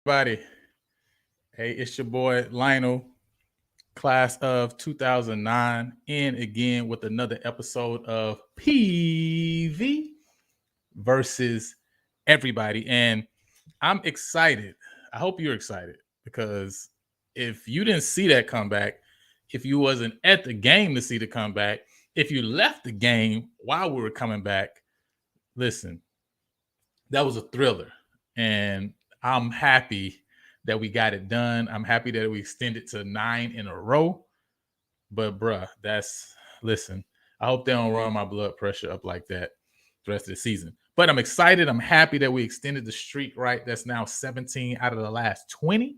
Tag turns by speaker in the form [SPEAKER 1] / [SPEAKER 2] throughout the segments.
[SPEAKER 1] Everybody. Hey, it's your boy Lionel, class of 2009, and again with another episode of PV versus everybody. And I'm excited. I hope you're excited because if you didn't see that comeback, if you wasn't at the game to see the comeback, if you left the game while we were coming back, listen, that was a thriller. And I'm happy that we got it done. I'm happy that we extended to 9 in a row. But listen, I hope they don't run my blood pressure up like that the rest of the season. But I'm excited. I'm happy that we extended the streak, right? That's now 17 out of the last 20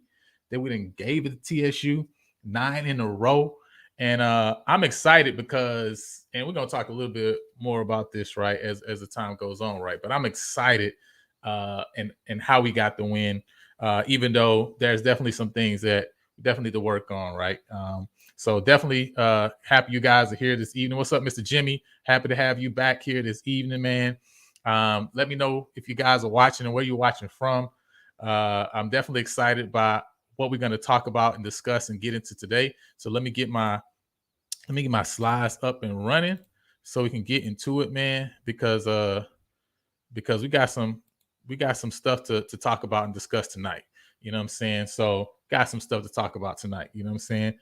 [SPEAKER 1] that we didn't gave it to TSU, 9 in a row. And I'm excited because, and we're going to talk a little bit more about this, right, as the time goes on, right? But I'm excited and how we got the win, even though there's definitely some things that we definitely need to work on, right? So definitely happy you guys are here this evening. What's up, Mr. Jimmy? Happy to have you back here this evening, man. Let me know if you guys are watching and where you're watching from. I'm definitely excited by what we're going to talk about and discuss and get into today. So let me get my slides up and running so we can get into it, man, because we got some stuff to talk about and discuss tonight. You know what I'm saying? So got some stuff to talk about tonight. You know what I'm saying?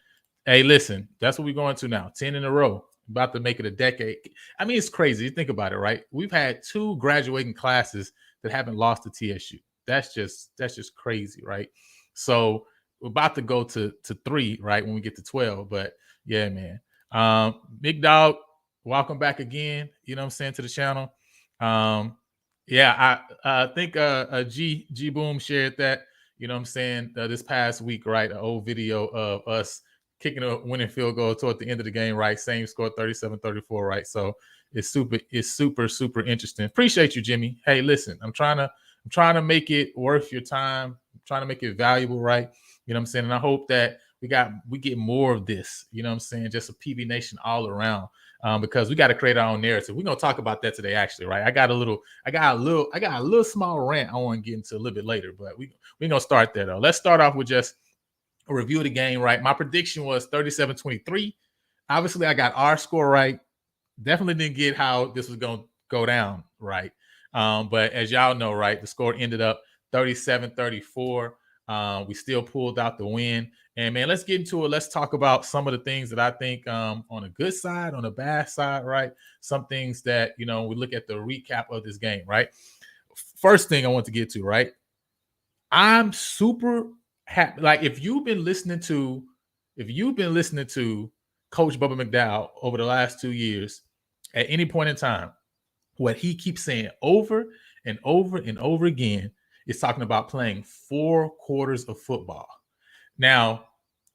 [SPEAKER 1] Hey, listen, that's what we're going to now. 10 in a row. About to make it a decade. I mean, it's crazy. You think about it, right? We've had 2 graduating classes that haven't lost to TSU. That's just crazy, right? So we're about to go to 3, right, when we get to 12. But yeah, man. Big Dog, welcome back again. You know what I'm saying, to the channel. Yeah, I think G Boom shared that, you know what I'm saying, this past week, right? An old video of us kicking a winning field goal toward the end of the game, right? Same score, 37-34, right? So it's super interesting. Appreciate you, Jimmy. Hey, listen, I'm trying to make it worth your time. I'm trying to make it valuable, right? You know what I'm saying? And I hope that we get more of this, you know what I'm saying? Just a PV Nation all around. Because we got to create our own narrative. We're gonna talk about that today, actually, right? I got a little small rant I want to get into a little bit later, but we're gonna start there though. Let's start off with just a review of the game, right? My prediction was 37-23. Obviously, I got our score right. Definitely didn't get how this was gonna go down, right? But as y'all know, right, the score ended up 37-34. We still pulled out the win. And man, let's get into it. Let's talk about some of the things that I think on a good side, on a bad side, right? Some things that, we look at the recap of this game, right? First thing I want to get to, right? I'm super happy. Like if you've been listening to Coach Bubba McDowell over the last 2 years, at any point in time, what he keeps saying over and over and over again is talking about playing 4 quarters of football. Now,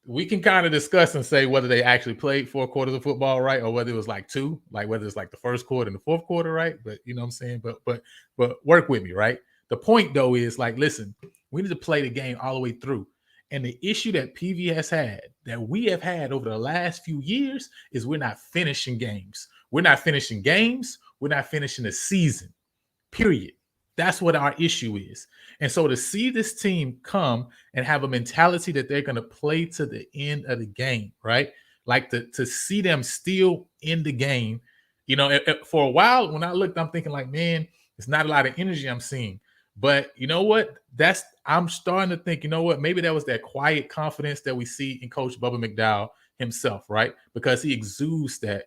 [SPEAKER 1] we can kind of discuss and say whether they actually played 4 quarters of football, right? Or whether it was like 2, like whether it's like the first quarter and the fourth quarter, right? But you know what I'm saying? But work with me, right? The point though is like, listen, we need to play the game all the way through. And the issue that PV has had, that we have had over the last few years, is we're not finishing games. We're not finishing games. We're not finishing the season, period. That's what our issue is. And so to see this team come and have a mentality that they're going to play to the end of the game, right? Like to see them still in the game, for a while when I looked, I'm thinking like, man, it's not a lot of energy I'm seeing. But you know what? I'm starting to think, you know what? Maybe that was that quiet confidence that we see in Coach Bubba McDowell himself, right? Because he exudes that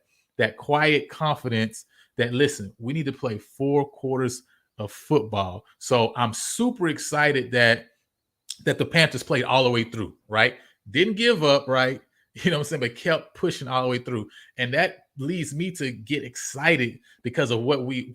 [SPEAKER 1] quiet confidence that, listen, we need to play 4 quarters of football. So I'm super excited that the Panthers played all the way through, right? Didn't give up, right? You know what I'm saying? But kept pushing all the way through. And that leads me to get excited because of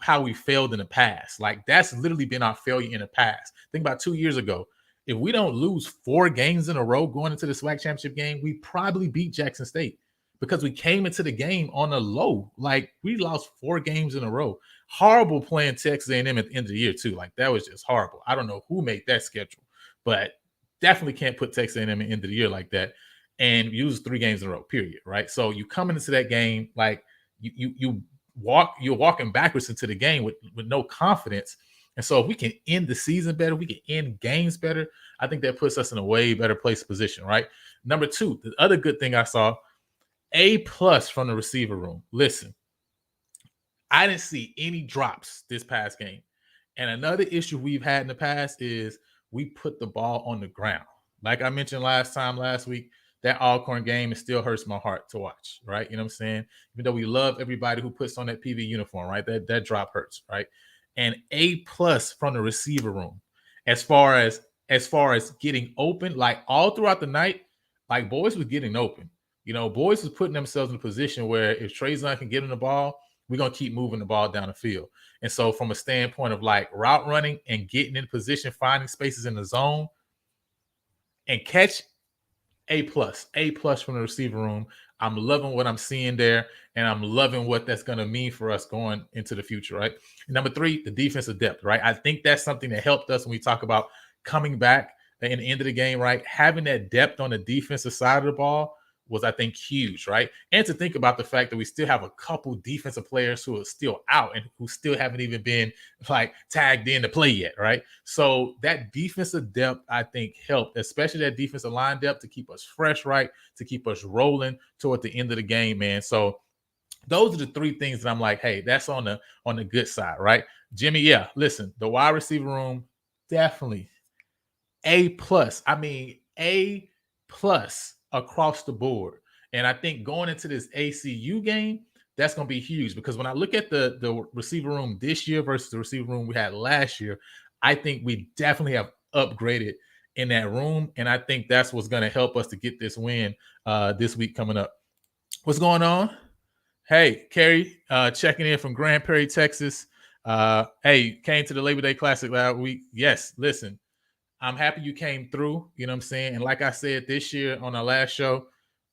[SPEAKER 1] how we failed in the past. Like that's literally been our failure in the past. Think about 2 years ago. If we don't lose 4 games in a row going into the SWAC championship game, we probably beat Jackson State because we came into the game on a low. Like we lost 4 games in a row. Horrible playing Texas A&M at the end of the year too. Like that was just horrible. I don't know who made that schedule, but definitely can't put Texas A&M at the end of the year like that and use 3 games in a row, period, right? So you coming into that game like you're walking backwards into the game with no confidence. And so if we can end the season better, we can end games better, I think that puts us in a way better place position, right? Number two, the other good thing I saw, A+ from the receiver room. Listen, I didn't see any drops this past game. And another issue we've had in the past is we put the ball on the ground. Like I mentioned last week, that Alcorn game, it still hurts my heart to watch, right? You know what I'm saying? Even though we love everybody who puts on that PV uniform, right? That drop hurts, right? And A+ from the receiver room. As far as getting open, like all throughout the night, like boys was getting open. Boys was putting themselves in a position where if Trayvon can get in the ball, we're gonna keep moving the ball down the field. And so, from a standpoint of like route running and getting in position, finding spaces in the zone, and catch, A+ from the receiver room. I'm loving what I'm seeing there, and I'm loving what that's going to mean for us going into the future, right? And number three, the defensive depth, right? I think that's something that helped us when we talk about coming back in the end of the game, right? Having that depth on the defensive side of the ball was, I think, huge, right? And to think about the fact that we still have a couple defensive players who are still out and who still haven't even been like tagged in to play yet, right? So that defensive depth, I think, helped, especially that defensive line depth, to keep us fresh, right? To keep us rolling toward the end of the game, man. So those are the three things that I'm like, hey, that's on the good side, right? Jimmy, yeah, listen, the wide receiver room, definitely A+. I mean, A+ across the board. And I think going into this ACU game, that's going to be huge, because when I look at the receiver room this year versus the receiver room we had last year, I think we definitely have upgraded in that room. And I think that's what's going to help us to get this win this week coming up. What's going on? Hey, Kerry, checking in from Grand Prairie, Texas. Hey, came to the Labor Day Classic last week. Yes, listen, I'm happy you came through. You know what I'm saying? And like I said this year on our last show,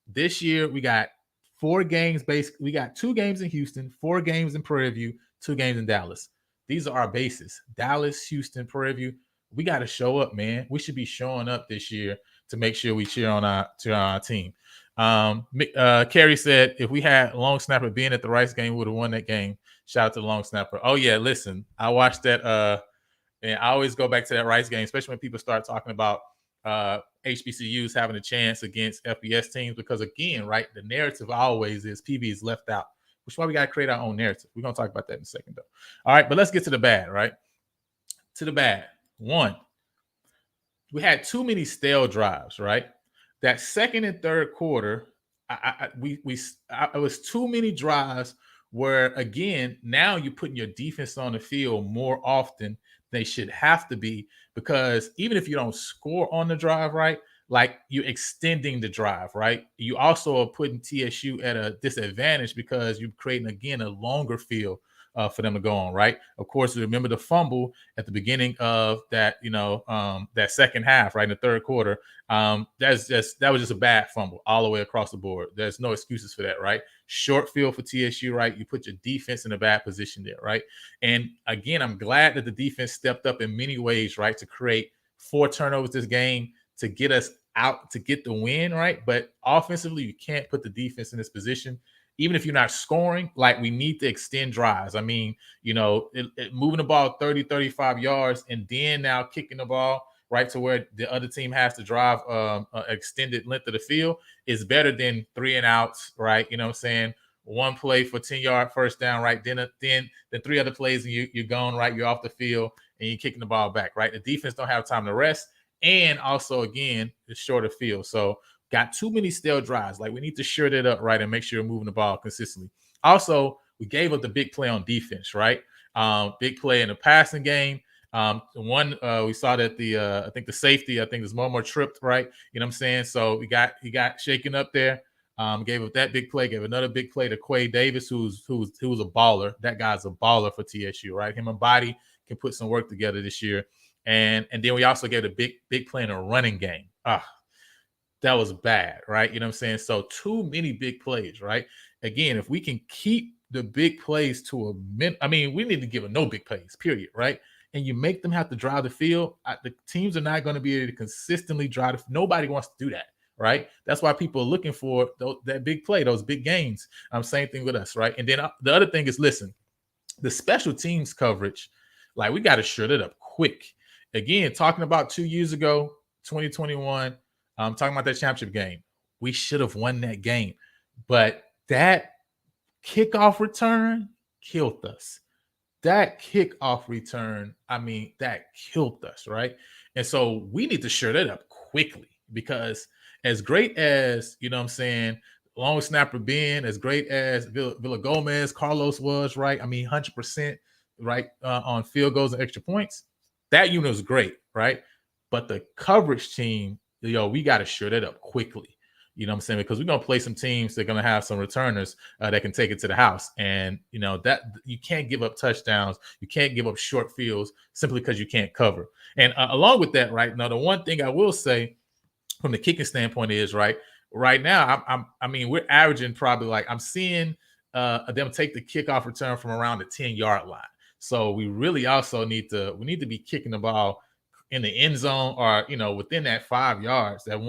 [SPEAKER 1] this year we got 4 games basically. We got 2 games in Houston, 4 games in Prairie View, 2 games in Dallas. These are our bases. Dallas, Houston, Prairie View. We got to show up, man. We should be showing up this year to make sure we cheer on our team. Kerry said, if we had long snapper being at the Rice game, we would have won that game. Shout out to the long snapper. Oh yeah, listen, I watched that. And I always go back to that Rice game, especially when people start talking about HBCUs having a chance against FBS teams, because again, right, the narrative always is PV is left out, which is why we got to create our own narrative. We're going to talk about that in a second, though. All right, but let's get to the bad, right? To the bad. One, we had too many stale drives, right? That second and third quarter, it was too many drives where, again, now you're putting your defense on the field more often. They should have to be, because even if you don't score on the drive, right, like you're extending the drive, right? You also are putting TSU at a disadvantage because you're creating, again, a longer field for them to go on, right? Of course, remember the fumble at the beginning of that, that second half, right, in the third quarter. That was just a bad fumble all the way across the board. There's no excuses for that, right? Short field for TSU, right? You put your defense in a bad position there, right? And again, I'm glad that the defense stepped up in many ways, right, to create 4 turnovers this game to get us out, to get the win, right? But offensively, you can't put the defense in this position. Even if you're not scoring, like, we need to extend drives. I mean, moving the ball 30, 35 yards and then now kicking the ball right to where the other team has to drive extended length of the field is better than 3 and outs, right? You know what I'm saying? One play for 10-yard first down, right? Then 3 other plays and you're gone, right? You're off the field and you're kicking the ball back, right? The defense don't have time to rest. And also, again, it's shorter field. So got too many stale drives. Like, we need to shore that up, right, and make sure we're moving the ball consistently. Also, we gave up the big play on defense, right? Big play in the passing game. We saw that I think the safety, I think there's more tripped, right? You know what I'm saying? So he got shaken up there. Gave up that big play, gave another big play to Quay Davis, who's a baller. That guy's a baller for TSU, right? Him and Body can put some work together this year. And then we also gave a big play in a running game. That was bad, right? You know what I'm saying? So too many big plays, right? Again, if we can keep the big plays to a minute, I mean, we need to give them no big plays, period, right? And you make them have to drive the field, the teams are not going to be able to consistently drive. Nobody wants to do that, right? That's why people are looking for that big play, those big gains. Same thing with us, right? And then the other thing is, listen, the special teams coverage, Like, we got to shut it up quick. Again, talking about 2 years ago, 2021, talking about that championship game. We should have won that game. But that kickoff return killed us. That kickoff return, I mean, that killed us, right? And so we need to shore that up quickly, because as great as, you know what I'm saying, long snapper Ben, as great as Villa Gomez, Carlos was, right? I mean, 100%, right, on field goals and extra points. That unit was great, right? But the coverage team, we got to shore that up quickly. You know what I'm saying? Because we're going to play some teams that are going to have some returners that can take it to the house. And, that you can't give up touchdowns. You can't give up short fields simply because you can't cover. And along with that, right, now, the one thing I will say from the kicking standpoint is, right now, I mean, we're averaging probably, like, I'm seeing them take the kickoff return from around the 10-yard line. So we really also need to be kicking the ball in the end zone, or within that 5 yards, that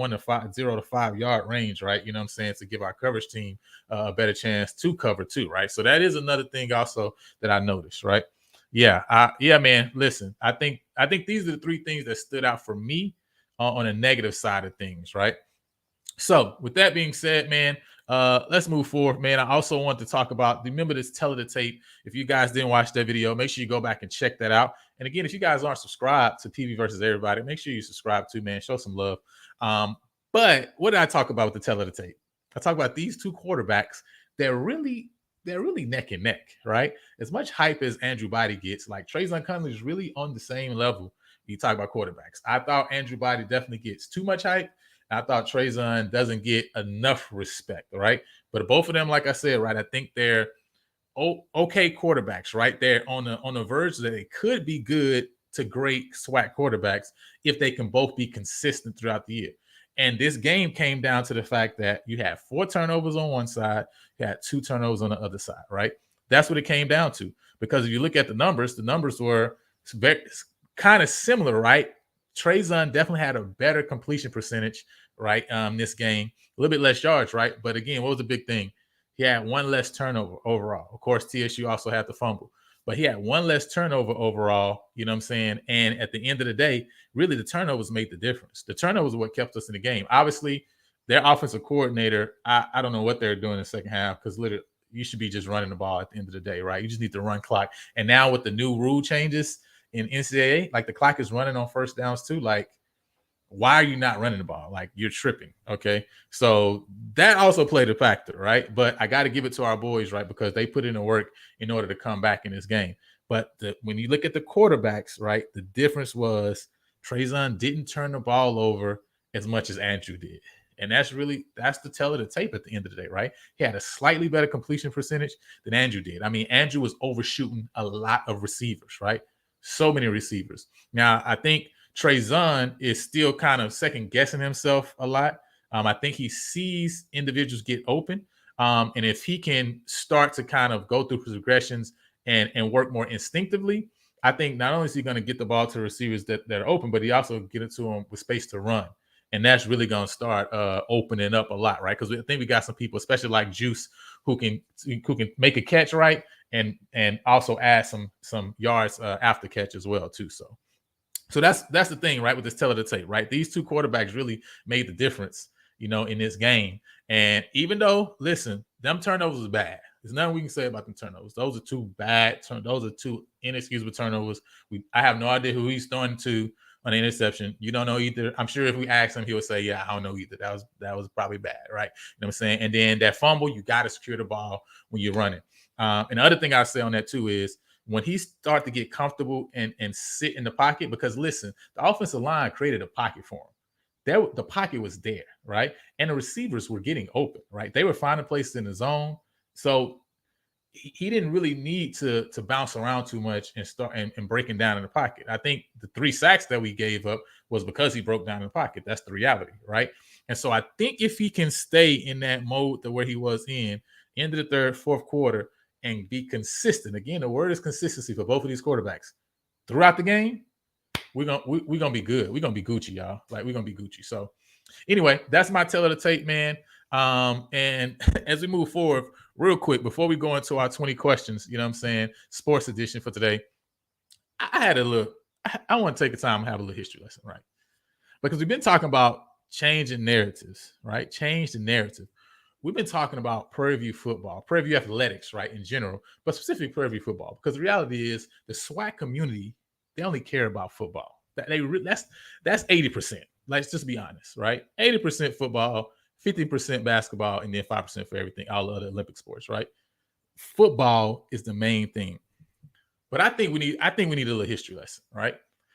[SPEAKER 1] 0 to 5 yard range, right? You know what I'm saying, to give our coverage team a better chance to cover too, right? So that is another thing also that I noticed, right? Yeah, man. Listen, I think these are the 3 things that stood out for me on a negative side of things, right? So with that being said, man, let's move forward, man. I also want to talk about, remember this Tell It the Tape. If you guys didn't watch that video, make sure you go back and check that out. And again, if you guys aren't subscribed to PV versus Everybody, make sure you subscribe too, man. Show some love. But what did I talk about with the Tell It the Tape? I talk about these 2 quarterbacks that really neck and neck, right? As much hype as Andrew Body gets, like, Traezon Conley is really on the same level. You talk about quarterbacks. I thought Andrew Body definitely gets too much hype. I thought Traezon doesn't get enough respect, right? But both of them, like I said, right, I think they're okay quarterbacks, right? They're on the verge that they could be good to great SWAC quarterbacks if they can both be consistent throughout the year. And this game came down to the fact that you had 4 turnovers on one side, you had 2 turnovers on the other side, right? That's what it came down to. Because if you look at the numbers were very kind of similar, right? Traezon definitely had a better completion percentage, right? This game, a little bit less yards, right? But again, what was the big thing? He had 1 less turnover overall. Of course, TSU also had the fumble, but he had 1 less turnover overall. You know what I'm saying? And at the end of the day, really, the turnovers made the difference. The turnovers are what kept us in the game. Obviously, their offensive coordinator, I don't know what they're doing in the second half, because literally, you should be just running the ball at the end of the day, right? You just need to run clock. And now with the new rule changes in NCAA, like, the clock is running on first downs too. Like, why are you not running the ball? Like, you're tripping. Okay. So that also played a factor, right? But I got to give it to our boys, right? Because they put in the work in order to come back in this game. But when you look at the quarterbacks, right, the difference was Traezon didn't turn the ball over as much as Andrew did. And that's the tell of the tape at the end of the day, right? He had a slightly better completion percentage than Andrew did. I mean, Andrew was overshooting a lot of receivers, right? So many receivers. Now, I think Traezon is still kind of second guessing himself a lot. I think he sees individuals get open. And if he can start to kind of go through progressions and work more instinctively, I think not only is he going to get the ball to receivers that are open, but he also get it to them with space to run. And that's really going to start opening up a lot, right? Because I think we got some people, especially like Juice, who can make a catch, right, and also add some yards after catch as well too. So that's the thing, right, with this tell of the tape, right? These 2 quarterbacks really made the difference, in this game. And even though, listen, them turnovers was bad. There's nothing we can say about them turnovers. Those are 2 bad those are 2 inexcusable turnovers. I have no idea who he's throwing to on the interception. You don't know either. I'm sure if we ask him, he would say, yeah, I don't know either. That was probably bad, right? You know what I'm saying? And then that fumble, you got to secure the ball when you're running. And the other thing I say on that too is, when he started to get comfortable and sit in the pocket, because listen, the offensive line created a pocket for him. The pocket was there, right? And the receivers were getting open, right? They were finding places in the zone. So he didn't really need to bounce around too much and start and breaking down in the pocket. I think the 3 sacks that we gave up was because he broke down in the pocket. That's the reality, right? And so I think if he can stay in that mode where he was in end of the third, fourth quarter, and be consistent. Again, the word is consistency for both of these quarterbacks throughout the game. We're gonna be good. We're gonna be Gucci, y'all. Like, we're gonna be Gucci. So anyway, that's my tell of the tape, man. And as we move forward, real quick, before we go into our 20 questions, you know what I'm saying, sports edition for today, I had a look. I want to take a time and have a little history lesson, right? Because we've been talking about changing narratives, right? Change the narrative. We've been talking about Prairie View football, Prairie View athletics, right, in general, but specifically Prairie View football. Because the reality is, the SWAC community, they only care about football. That's 80%. Let's just be honest, right? 80% football, 50% basketball, and then 5% for everything, all the other Olympic sports, right? Football is the main thing. But I think we need a little history lesson, right?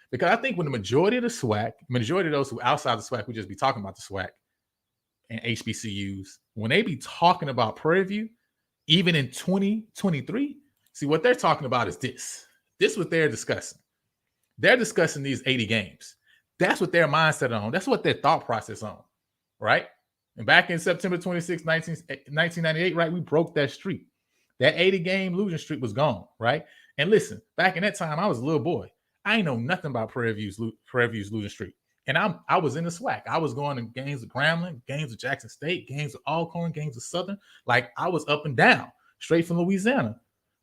[SPEAKER 1] Because I think when the majority of the SWAC, majority of those who outside the SWAC, we just be talking about the SWAC and HBCUs, when they be talking about Prairie View, even in 2023, see what they're talking about is this. This is what they're discussing. They're discussing these 80 games. That's what their mindset on. That's what their thought process on, right? And back in September 26, 1998, right, we broke that streak. That 80-game losing streak was gone, right? And listen, back in that time, I was a little boy. I ain't know nothing about Prairie View's losing streak. And I was in the SWAC. I was going to games of Grambling, games of Jackson State, games of Alcorn, games of Southern. Like, I was up and down, straight from Louisiana.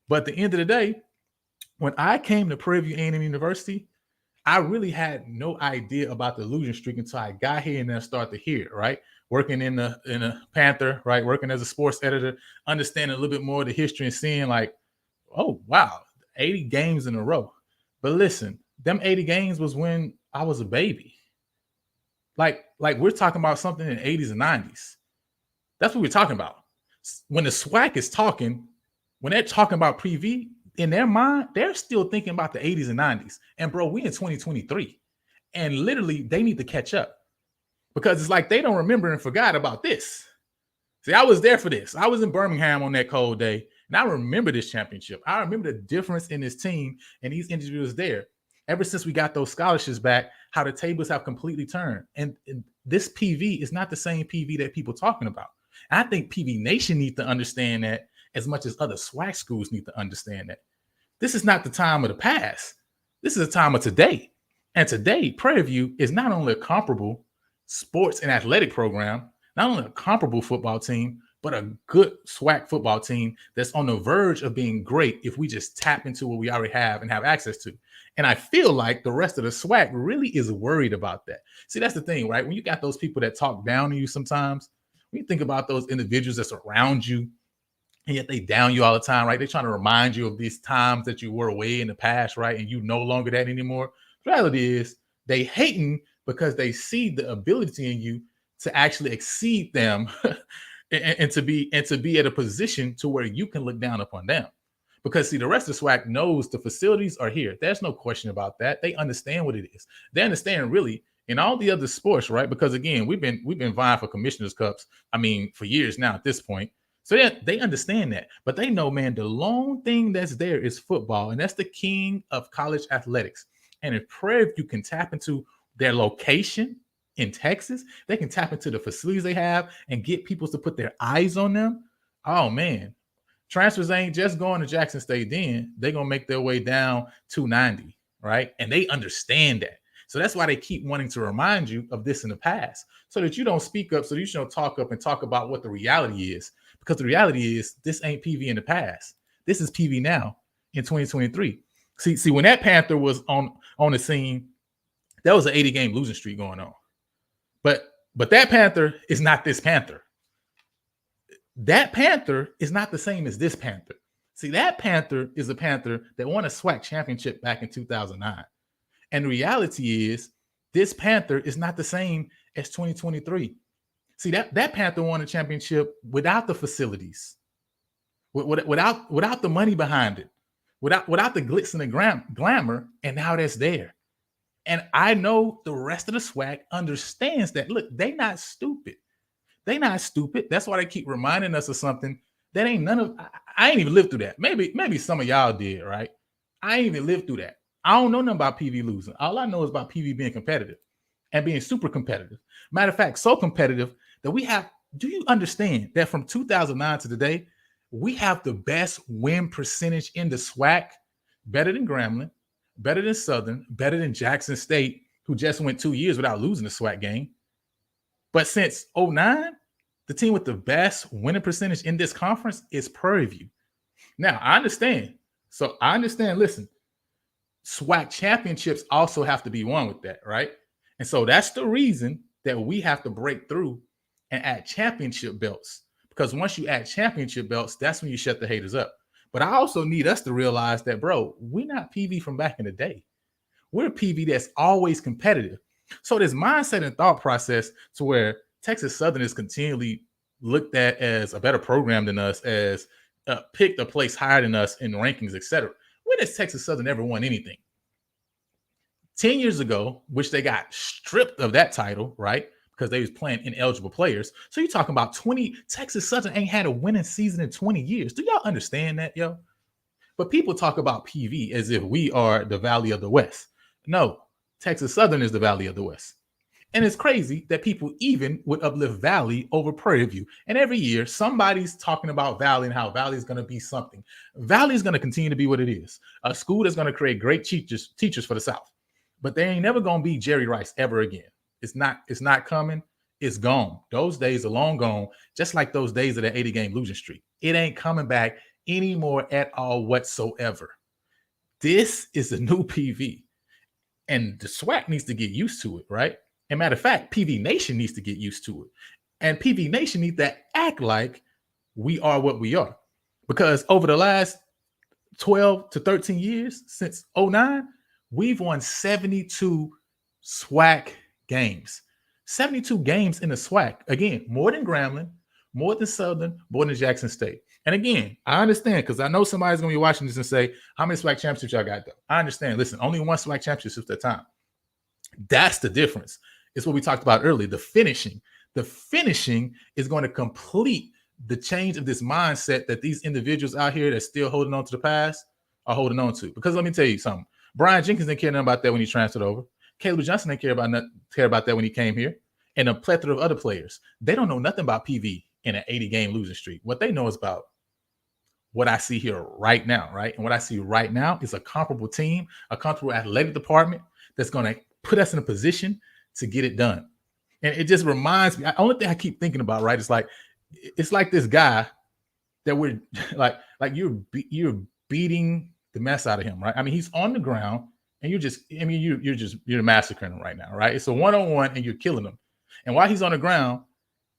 [SPEAKER 1] But at the end of the day, when I came to Prairie View A&M University, I really had no idea about the losing streak until I got here and then started to hear it, right? Working in a Panther, right? Working as a sports editor, understanding a little bit more of the history and seeing like, oh, wow, 80 games in a row. But listen, them 80 games was when I was a baby. Like we're talking about something in the 80s and 90s. That's what we're talking about. When the SWAC is talking, when they're talking about PV, in their mind, they're still thinking about the 80s and 90s. And bro, we in 2023. And literally, they need to catch up. Because it's like they don't remember and forgot about this. See, I was there for this. I was in Birmingham on that cold day, and I remember this championship. I remember the difference in this team and these individuals there. Ever since we got those scholarships back, how the tables have completely turned. And this PV is not the same PV that people talking about. And I think PV Nation needs to understand that as much as other SWAC schools need to understand that. This is not the time of the past. This is the time of today. And today, Prairie View is not only a comparable sports and athletic program, not only a comparable football team, but a good SWAC football team that's on the verge of being great if we just tap into what we already have and have access to. And I feel like the rest of the SWAC really is worried about that. See, that's the thing, right? When you got those people that talk down to you sometimes, when you think about those individuals that's around you, and yet they down you all the time, right? They're trying to remind you of these times that you were away in the past, right? And you no longer that anymore. The reality is they hating because they see the ability in you to actually exceed them and to be at a position to where you can look down upon them. Because see, the rest of SWAC knows the facilities are here. There's no question about that. They understand what it is. They understand really in all the other sports, right? Because again, we've been vying for commissioners' cups. I mean, for years now at this point. So they understand that, but they know, man, the lone thing that's there is football, and that's the king of college athletics. And if Prairie View can tap into their location in Texas, they can tap into the facilities they have and get people to put their eyes on them. Oh man, transfers ain't just going to Jackson State. Then they're gonna make their way down 290, right? And they understand that. So that's why they keep wanting to remind you of this in the past, so that you don't speak up, so that you don't talk up and talk about what the reality is. Because the reality is, this ain't PV in the past. This is PV now in 2023. See, when that Panther was on the scene, there was an 80-game losing streak going on. But that Panther is not this Panther. That Panther is not the same as this Panther. See, that Panther is a Panther that won a SWAC championship back in 2009. And the reality is, this Panther is not the same as 2023. See, that Panther won a championship without the facilities, without the money behind it, without the glitz and the glamour, and now that's there. And I know the rest of the SWAC understands that. Look, they not stupid. They not stupid. That's why they keep reminding us of something that ain't none of. I ain't even lived through that. Maybe some of y'all did, right? I ain't even lived through that. I don't know nothing about PV losing. All I know is about PV being competitive and being super competitive. Matter of fact, so competitive that we have. Do you understand that from 2009 to today, we have the best win percentage in the SWAC, better than Grambling, better than Southern, better than Jackson State, who just went 2 years without losing a SWAC game. But since 2009, the team with the best winning percentage in this conference is Prairie View. Now, I understand. Listen, SWAC championships also have to be won with that, right? And so that's the reason that we have to break through and add championship belts. Because once you add championship belts, that's when you shut the haters up. But I also need us to realize that, bro, we're not PV from back in the day. We're a PV that's always competitive. So this mindset and thought process to where Texas Southern is continually looked at as a better program than us, as picked a place higher than us in rankings, etc. When has Texas Southern ever won anything? 10 years ago, which they got stripped of that title, right? Because they was playing ineligible players. So you're talking about 20, Texas Southern ain't had a winning season in 20 years. Do y'all understand that, yo? But people talk about PV as if we are the Valley of the West. No, Texas Southern is the Valley of the West. And it's crazy that people even would uplift Valley over Prairie View. And every year, somebody's talking about Valley and how Valley is going to be something. Valley is going to continue to be what it is. A school that's going to create great teachers for the South. But they ain't never going to be Jerry Rice ever again. It's not coming. It's gone. Those days are long gone, just like those days of that 80-game losing streak. It ain't coming back anymore at all whatsoever. This is a new PV. And the SWAC needs to get used to it, right? And matter of fact, PV Nation needs to get used to it. And PV Nation needs to act like we are what we are. Because over the last 12 to 13 years, since 2009, we've won 72 SWAC games. 72 games in the SWAC. Again, more than Grambling, more than Southern, more than Jackson State. And again, I understand, because I know somebody's going to be watching this and say, how many SWAC championships y'all got, though? I understand. Listen, only one SWAC championship at a time. That's the difference. It's what we talked about earlier, the finishing. The finishing is going to complete the change of this mindset that these individuals out here that's still holding on to the past are holding on to. Because let me tell you something. Brian Jenkins didn't care nothing about that when he transferred over. Caleb Johnson didn't care about that when he came here. And a plethora of other players. They don't know nothing about PV in an 80-game losing streak. What they know is about what I see here right now, right? And what I see right now is a comparable team, a comparable athletic department that's going to put us in a position to get it done. And it just reminds me, the only thing I keep thinking about, right, is like, it's like this guy that we're like you're beating the mess out of him, right? I mean, he's on the ground and you're massacring him right now, right? It's a one-on-one and you're killing him. And while he's on the ground,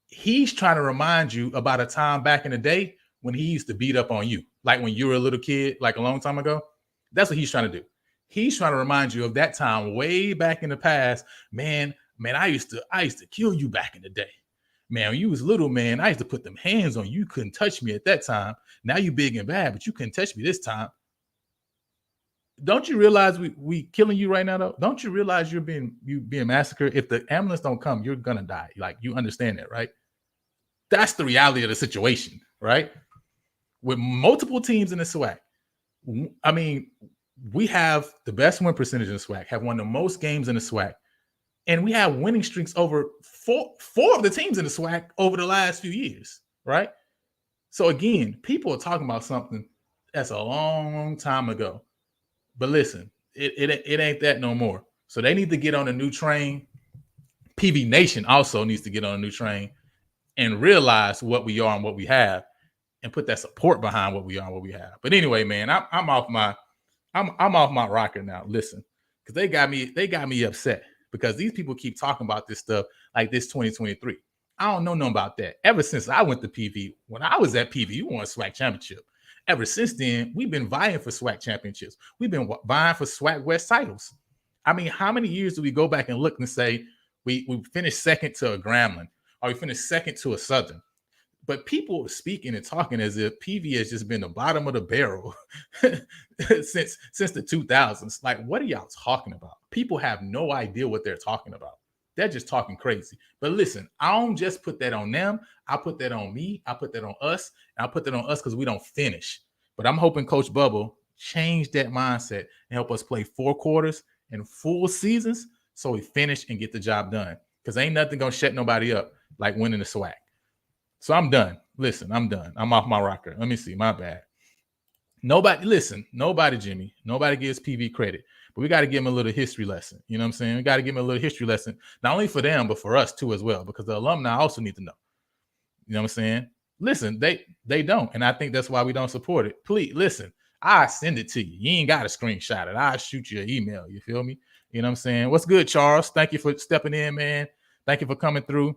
[SPEAKER 1] he's trying to remind you about a time back in the day when he used to beat up on you, like when you were a little kid, like a long time ago. That's what he's trying to do. He's trying to remind you of that time way back in the past. Man, I used to kill you back in the day. Man, when you was little, man, I used to put them hands on you. You couldn't touch me at that time. Now you big and bad, but you couldn't touch me this time. Don't you realize we killing you right now, though? Don't you realize you're being massacred? If the ambulance don't come, you're gonna die. Like, you understand that, right? That's the reality of the situation, right? With multiple teams in the SWAC, I mean, we have the best win percentage in the SWAC, have won the most games in the SWAC, and we have winning streaks over four of the teams in the SWAC over the last few years, right? So again, people are talking about something that's a long time ago. But listen, it ain't that no more. So they need to get on a new train. PV Nation also needs to get on a new train and realize what we are and what we have, and put that support behind what we are and what we have. But anyway, man, I'm off my rocker now. Listen, because they got me upset because these people keep talking about this stuff like this 2023. I don't know nothing about that. Ever since I went to PV, when I was at PV, you won a SWAC championship. Ever since then, we've been vying for SWAC championships. We've been vying for SWAC West titles. I mean, how many years do we go back and look and say we finished second to a Grambling, or we finished second to a Southern? But people are speaking and talking as if PV has just been the bottom of the barrel since the 2000s. Like, what are y'all talking about? People have no idea what they're talking about. They're just talking crazy. But listen, I don't just put that on them. I put that on me. I put that on us. And I put that on us because we don't finish. But I'm hoping Coach Bubble change that mindset and help us play 4 quarters and full seasons so we finish and get the job done. Because ain't nothing going to shut nobody up like winning the SWAC. So I'm done. Listen, I'm done. I'm off my rocker. Let me see. My bad. Nobody Jimmy. Nobody gives PV credit. But we got to give them a little history lesson. You know what I'm saying? We got to give them a little history lesson, not only for them, but for us too as well, because the alumni also need to know. You know what I'm saying? Listen, they don't. And I think that's why we don't support it. Please, listen, I send it to you. You ain't got to screenshot it. I'll shoot you an email. You feel me? You know what I'm saying? What's good, Charles? Thank you for stepping in, man. Thank you for coming through.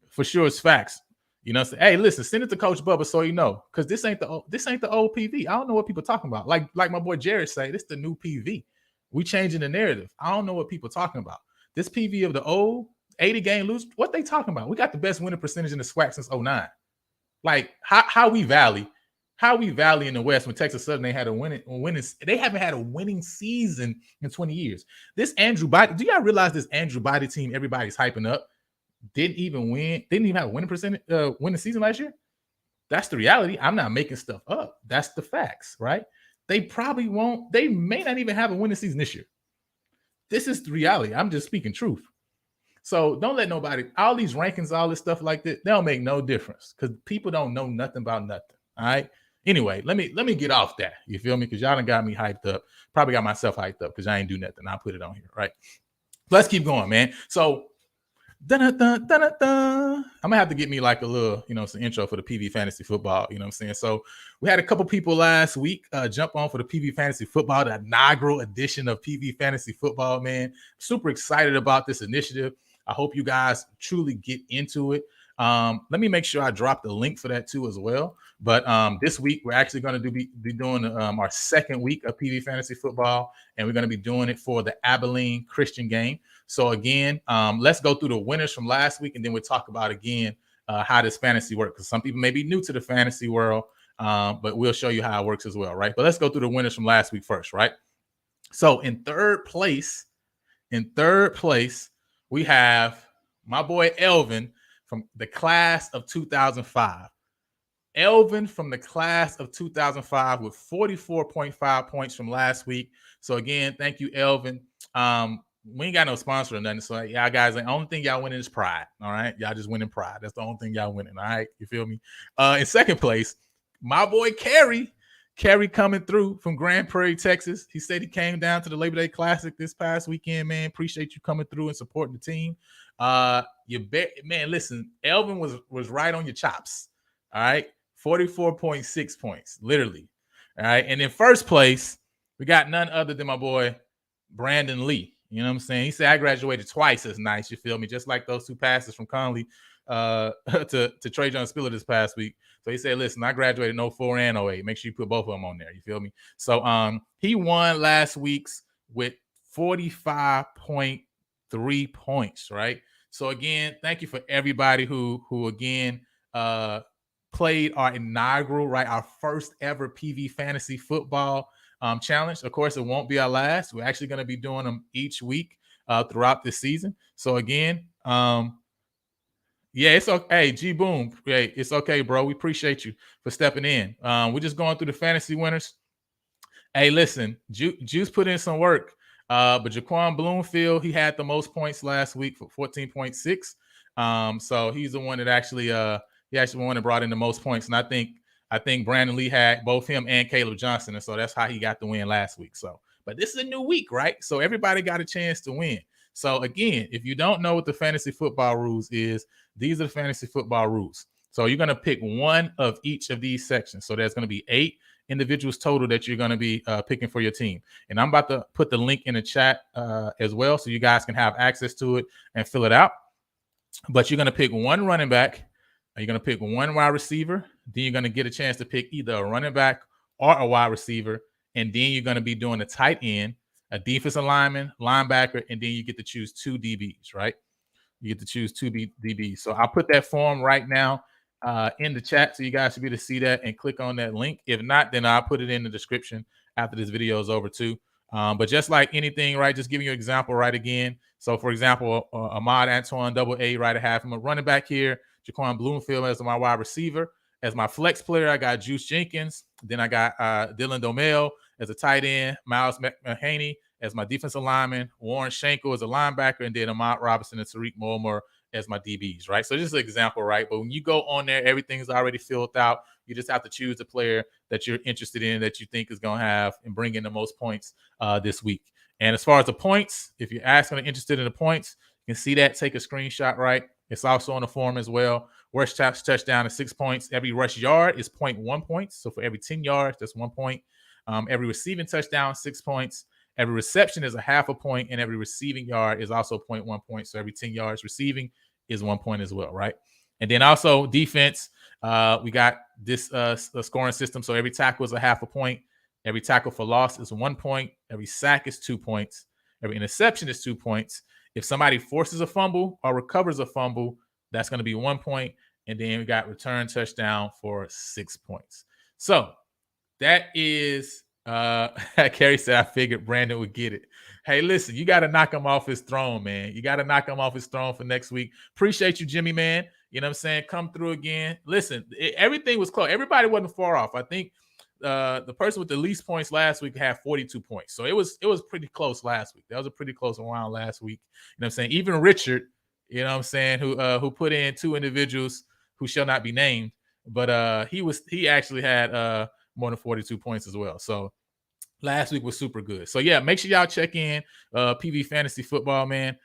[SPEAKER 1] For sure, it's facts. You know, hey, listen, send it to Coach Bubba so you know, because this ain't the old PV. I don't know what people talking about. Like my boy Jared say, this the new PV. We changing the narrative. I don't know what people talking about. This PV of the old 80 game lose, what they talking about? We got the best winning percentage in the SWAC since 09. Like how we valley in the West when Texas Southern they haven't had a winning season in 20 years. This Andrew Body, do y'all realize this Andrew Body team everybody's hyping up didn't even have a winning season last year? That's the reality. I'm not making stuff up. That's the facts, right? They may not even have a winning season this year. This is the reality. I'm just speaking truth. So don't let nobody, all these rankings, all this stuff like that, they'll make no difference because people don't know nothing about nothing. All right. Anyway, let me get off that. You feel me? Because y'all done got me hyped up. Probably got myself hyped up because I ain't do nothing. I'll put it on here. Right. Let's keep going, man. So I'm gonna have to get me like a little, some intro for the PV Fantasy Football. You know what I'm saying? So we had a couple people last week jump on for the PV Fantasy Football, the inaugural edition of PV Fantasy Football. Man, super excited about this initiative. I hope you guys truly get into it. Let me make sure I drop the link for that too as well. But this week we're actually going to be doing our second week of PV Fantasy Football, and we're going to be doing it for the Abilene Christian game. So again, let's go through the winners from last week, and then we'll talk about again how this fantasy works. Because some people may be new to the fantasy world, but we'll show you how it works as well, right? But let's go through the winners from last week first, right? So in third place, we have my boy Elvin from the class of 2005. Elvin from the class of 2005 with 44.5 points from last week. So again, thank you, Elvin. We ain't got no sponsor or nothing. So y'all guys, the only thing y'all winning is pride. All right. Y'all just winning pride. That's the only thing y'all winning. All right. You feel me? In second place, my boy Kerry coming through from Grand Prairie, Texas. He said he came down to the Labor Day Classic this past weekend, man. Appreciate you coming through and supporting the team. Man, listen, Elvin was right on your chops. All right. 44.6 points, literally. All right. And in first place, we got none other than my boy Brandon Lee. You know what I'm saying? He said I graduated twice as nice. You feel me? Just like those two passes from Conley to Trey John Spiller this past week. So he said, listen, I graduated in 04 and 08. Make sure you put both of them on there. You feel me? So he won last week's with 45.3 points, right? So again, thank you for everybody who again played our inaugural, right? Our first ever PV Fantasy Football challenge. Of course, it won't be our last. We're actually going to be doing them each week throughout this season. So again, yeah, it's okay. Hey, G Boom, hey, it's okay, bro. We appreciate you for stepping in. We're just going through the fantasy winners. Hey, listen, Juice put in some work, but Jaquan Bloomfield, he had the most points last week for 14.6. So he's the one that actually brought in the most points, and I think Brandon Lee had both him and Caleb Johnson, and so that's how he got the win last week. So, but this is a new week, right? So everybody got a chance to win. So again, if you don't know what the fantasy football rules is, these are the fantasy football rules. So you're going to pick one of each of these sections. So there's going to be 8 individuals total that you're going to be picking for your team. And I'm about to put the link in the chat as well, so you guys can have access to it and fill it out. But you're going to pick one running back. You're going to pick one wide receiver. Then you're going to get a chance to pick either a running back or a wide receiver. And then you're going to be doing a tight end, a defensive lineman, linebacker, and then you get to choose 2 DBs, right? You get to choose 2 DBs. So I'll put that form right now in the chat, so you guys should be able to see that and click on that link. If not, then I'll put it in the description after this video is over too. But just like anything, right, just giving you an example, right, again. So, for example, Ahmad Antoine, double A, right, I have him a running back here. Jaquan Bloomfield as my wide receiver. As my flex player, I got Juice Jenkins. Then I got Dylan Domel as a tight end. Miles McHaney as my defensive lineman. Warren Schenkel as a linebacker. And then Ahmad Robinson and Tariq Mulmer as my DBs, right? So just an example, right? But when you go on there, everything's already filled out. You just have to choose the player that you're interested in, that you think is going to have and bring in the most points this week. And as far as the points, if you're asking or interested in the points, you can see that. Take a screenshot, right? It's also on the form as well. Rush touchdown is 6 points. Every rush yard is 0.1 points. So for every 10 yards, that's 1 point. Every receiving touchdown, 6 points. Every reception is a half a point, and every receiving yard is also 0.1 points. So every 10 yards receiving is 1 point as well, right? And then also defense, we got this scoring system. So every tackle is a half a point. Every tackle for loss is 1 point. Every sack is 2 points. Every interception is 2 points. If somebody forces a fumble or recovers a fumble, that's going to be 1 point. And then we got return touchdown for 6 points. So that is Kerry said, I figured Brandon would get it. Hey, listen, you got to knock him off his throne, man. You got to knock him off his throne for next week. Appreciate you, Jimmy, man. You know what I'm saying? Come through again. Listen, everything was close. Everybody wasn't far off. I think the person with the least points last week had 42 points. So it was pretty close last week. That was a pretty close round last week. You know what I'm saying? Even Richard, you know what I'm saying, who put in two individuals who shall not be named, but he actually had more than 42 points as well. So last week was super good. So yeah, make sure y'all check in PV Fantasy Football, man.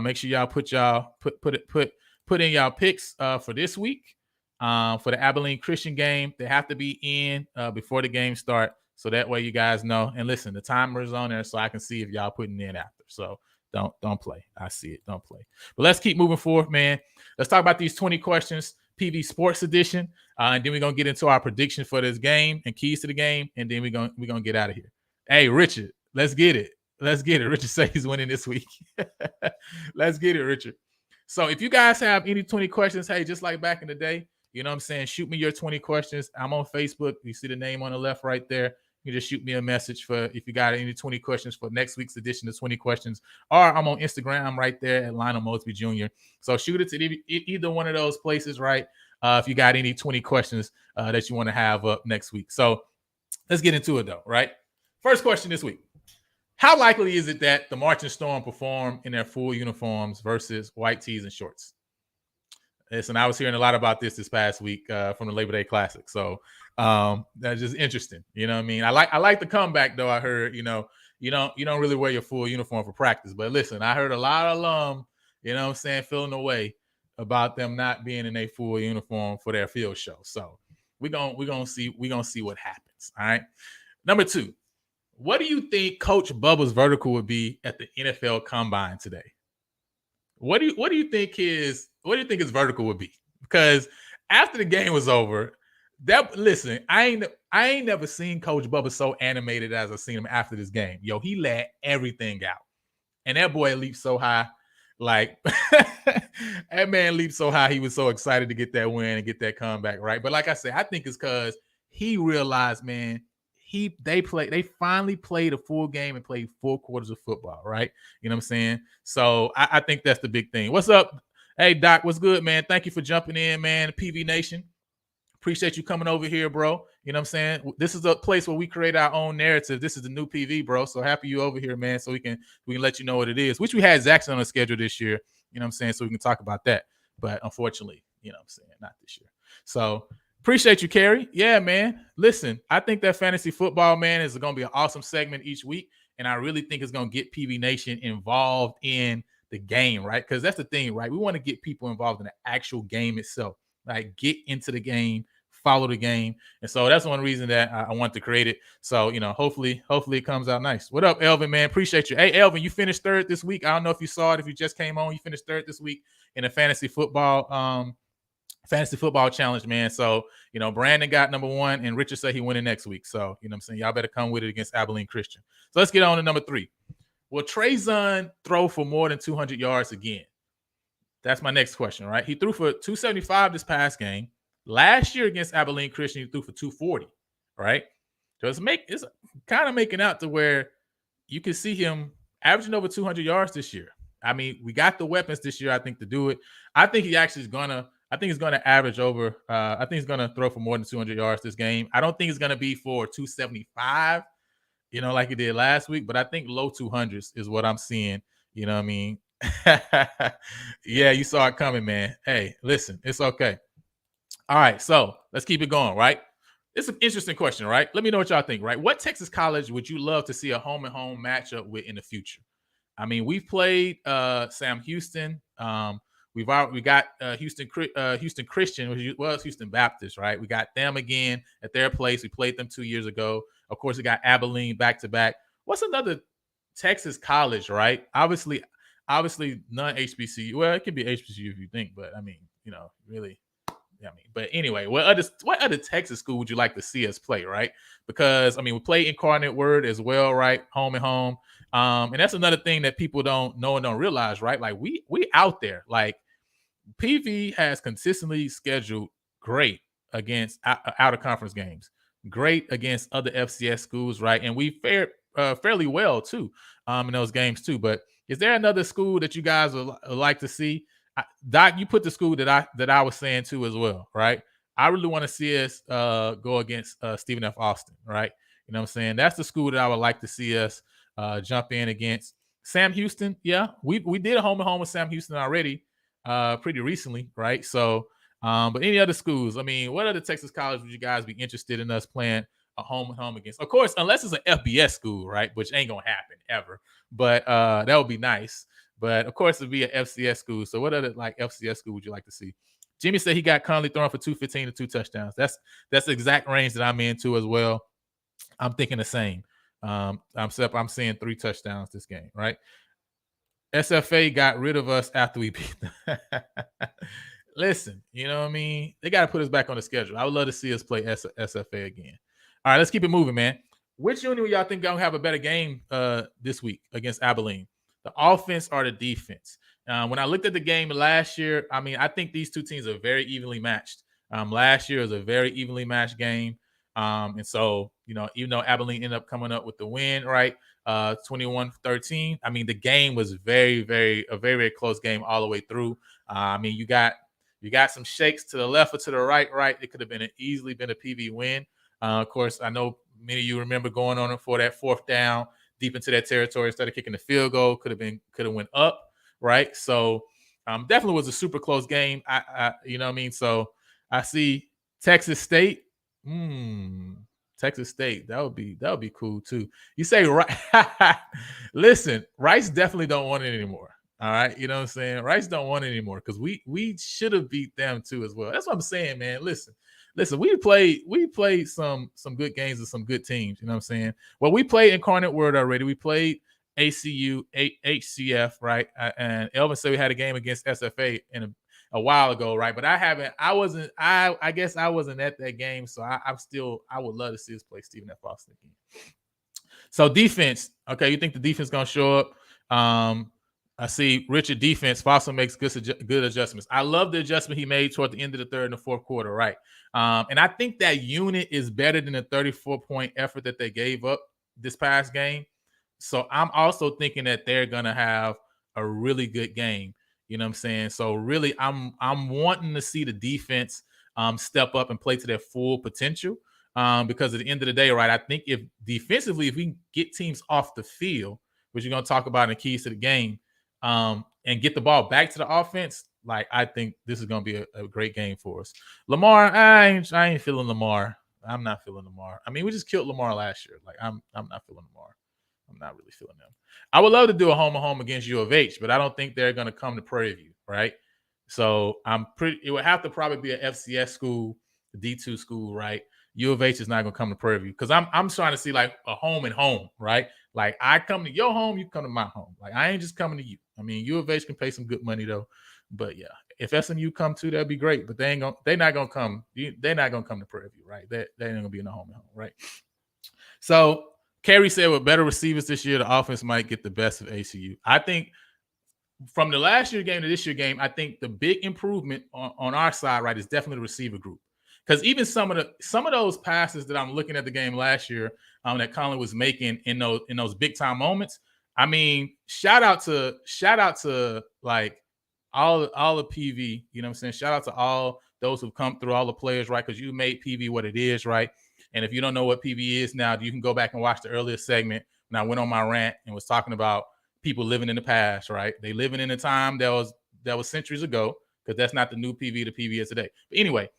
[SPEAKER 1] Make sure y'all put in y'all picks for this week. For the Abilene Christian game, they have to be in before the game start, so that way you guys know. And listen, the timer is on there, so I can see if y'all putting in after. So don't play. I see it. Don't play. But let's keep moving forward, man. Let's talk about these 20 questions, PV Sports Edition, and then we're gonna get into our prediction for this game and keys to the game, and then we're gonna get out of here. Hey, Richard, let's get it. Let's get it. Richard says he's winning this week. Let's get it, Richard. So if you guys have any 20 questions, hey, just like back in the day, you know what I'm saying? Shoot me your 20 questions. I'm on Facebook. You see the name on the left right there. You just shoot me a message for if you got any 20 questions for next week's edition of 20 questions. Or I'm on Instagram. I'm right there at Lionel Mosby Jr. So shoot it to either one of those places, right? If you got any 20 questions that you want to have up next week. So let's get into it, though, right? First question this week. How likely is it that the Marching Storm perform in their full uniforms versus white tees and shorts? Listen, I was hearing a lot about this past week from the Labor Day Classic. So that's just interesting. You know what I mean? I like the comeback, though. I heard, you don't really wear your full uniform for practice. But listen, I heard a lot of alum, you know what I'm saying, feeling the way about them not being in a full uniform for their field show. So we're gonna see what happens. All right. Number 2. What do you think Coach Bubba's vertical would be at the NFL Combine today? What do you think his vertical would be? Because after the game was over, I ain't never seen Coach Bubba so animated as I seen him after this game. Yo, he let everything out, and that boy leaped so high, like that man leaped so high. He was so excited to get that win and get that comeback, right? But like I said, I think it's because he realized, man. They finally played a full game and played 4 quarters of football, right? You know what I'm saying? So I think that's the big thing. What's up? Hey, Doc, what's good, man? Thank you for jumping in, man. PV Nation. Appreciate you coming over here, bro. You know what I'm saying? This is a place where we create our own narrative. This is the new PV, bro. So happy you over here, man. So we can let you know what it is. Which we had Zaxxon on the schedule this year. You know what I'm saying? So we can talk about that. But unfortunately, you know what I'm saying, not this year. So appreciate you, Kerry. Yeah, man. Listen, I think that fantasy football, man, is going to be an awesome segment each week. And I really think it's going to get PV Nation involved in the game, right? Because that's the thing, right? We want to get people involved in the actual game itself. Like, get into the game, follow the game. And so that's one reason that I want to create it. So, hopefully it comes out nice. What up, Elvin, man? Appreciate you. Hey, Elvin, you finished 3rd this week. I don't know if you saw it. If you just came on, you finished 3rd this week in the fantasy football challenge, man. So, Brandon got number 1 and Richard said he winning next week. So, you know what I'm saying? Y'all better come with it against Abilene Christian. So let's get on to number 3. Will Trezon throw for more than 200 yards again? That's my next question, right? He threw for 275 this past game. Last year against Abilene Christian, he threw for 240, right? So it's kind of making out to where you can see him averaging over 200 yards this year. I mean, we got the weapons this year, I think, to do it. I think he actually is going to average over. I think he's going to throw for more than 200 yards this game. I don't think it's going to be for 275, like he did last week. But I think low 200s is what I'm seeing. You know what I mean? Yeah, you saw it coming, man. Hey, listen, it's okay. All right, so let's keep it going, right? It's an interesting question, right? Let me know what y'all think, right? What Texas college would you love to see a home-and-home matchup with in the future? I mean, we've played Sam Houston. We got Houston Christian, which was Houston Baptist, right? We got them again at their place. We played them 2 years ago. Of course, we got Abilene back to back. What's another Texas college, right? Obviously non-HBCU. Well, it could be HBCU if you think, but I mean, really. I mean, but anyway, what other Texas school would you like to see us play, right? Because I mean, we play Incarnate Word as well, right? Home and home. And that's another thing that people don't know and don't realize, right? Like we out there. Like PV has consistently scheduled great against out of conference games, great against other FCS schools, right? And we fared fairly well too in those games too. But is there another school that you guys would like to see? Doc, you put the school that I was saying too as well, right? I really want to see us go against Stephen F. Austin, right? You know what I'm saying? That's the school that I would like to see us jump in against. Sam Houston, yeah, we did a home and home with Sam Houston already pretty recently, right? So, but any other schools? I mean, what other Texas college would you guys be interested in us playing a home and home against? Of course, unless it's an FBS school, right? Which ain't gonna happen ever. But that would be nice. But of course, it'd be an FCS school. So, what other like FCS school would you like to see? Jimmy said he got currently throwing for 215 to 2 touchdowns. That's the exact range that I'm into as well. I'm thinking the same. I'm seeing 3 touchdowns this game, right? SFA got rid of us after we beat them. Listen, you know what I mean? They got to put us back on the schedule. I would love to see us play SFA again. All right, let's keep it moving, man. Which unit y'all think gonna have a better game this week against Abilene? The offense or the defense? When I looked at the game last year, I mean, I think these two teams are very evenly matched. Last year was a very evenly matched game. And so, even though Abilene ended up coming up with the win, right? 21-13. I mean, the game was very, very close game all the way through. I mean, you got some shakes to the left or to the right. It could have easily been a PV win. Of course, I know many of you remember going on for that 4th down deep into that territory instead of kicking the field goal. Could have went up, right? So definitely was a super close game. You know what I mean? So I see Texas State. Texas State. That would be cool too. You say right. Listen, Rice definitely don't want it anymore. All right. You know what I'm saying? Rice don't want it anymore because we should have beat them too as well. That's what I'm saying, man. Listen, we played some good games with some good teams. You know what I'm saying? Well, we played Incarnate Word already. We played ACU, HCF, right? And Elvin said we had a game against SFA in a while ago, right? But I guess I wasn't at that game, so I would love to see us play Stephen F. Austin again. So defense, okay, you think the defense gonna show up? I see Richard defense. Fossil makes good adjustments. I love the adjustment he made toward the end of the 3rd and the 4th quarter, right? And I think that unit is better than the 34-point effort that they gave up this past game. So I'm also thinking that they're gonna have a really good game. You know what I'm saying? So really, I'm wanting to see the defense step up and play to their full potential. Because at the end of the day, right, I think if defensively, if we can get teams off the field, which you're going to talk about in the keys to the game, and get the ball back to the offense, like I think this is going to be a great game for us. Lamar, I ain't feeling Lamar. I'm not feeling Lamar. I mean, we just killed Lamar last year. Like I'm not feeling Lamar. I'm not really feeling them. I would love to do a home and home against U of H, but I don't think they're going to come to Prairie View, right? So it would have to probably be an FCS school, a D2 school, right? U of H is not going to come to Prairie View because I'm trying to see like a home and home, right? Like I come to your home, you come to my home. Like I ain't just coming to you. I mean, U of H can pay some good money though, but yeah, if SMU come too, that'd be great. But they're not gonna come. They're not gonna come to Prairie View, right? They ain't gonna be in the home and home, right? So Kerry said with better receivers this year, the offense might get the best of ACU. I think from the last year game to this year game, I think the big improvement on our side, right, is definitely the receiver group. Because even some of those passes that I'm looking at the game last year that Colin was making in those big time moments, I mean, shout out to like all of PV, you know what I'm saying? Shout out to all those who've come through, all the players, right? Because you made PV what it is, right? And if you don't know what PV is now, you can go back and watch the earlier segment when I went on my rant and was talking about people living in the past, right? They living in a time that was centuries ago, because that's not the new PV the PV is today. But anyway,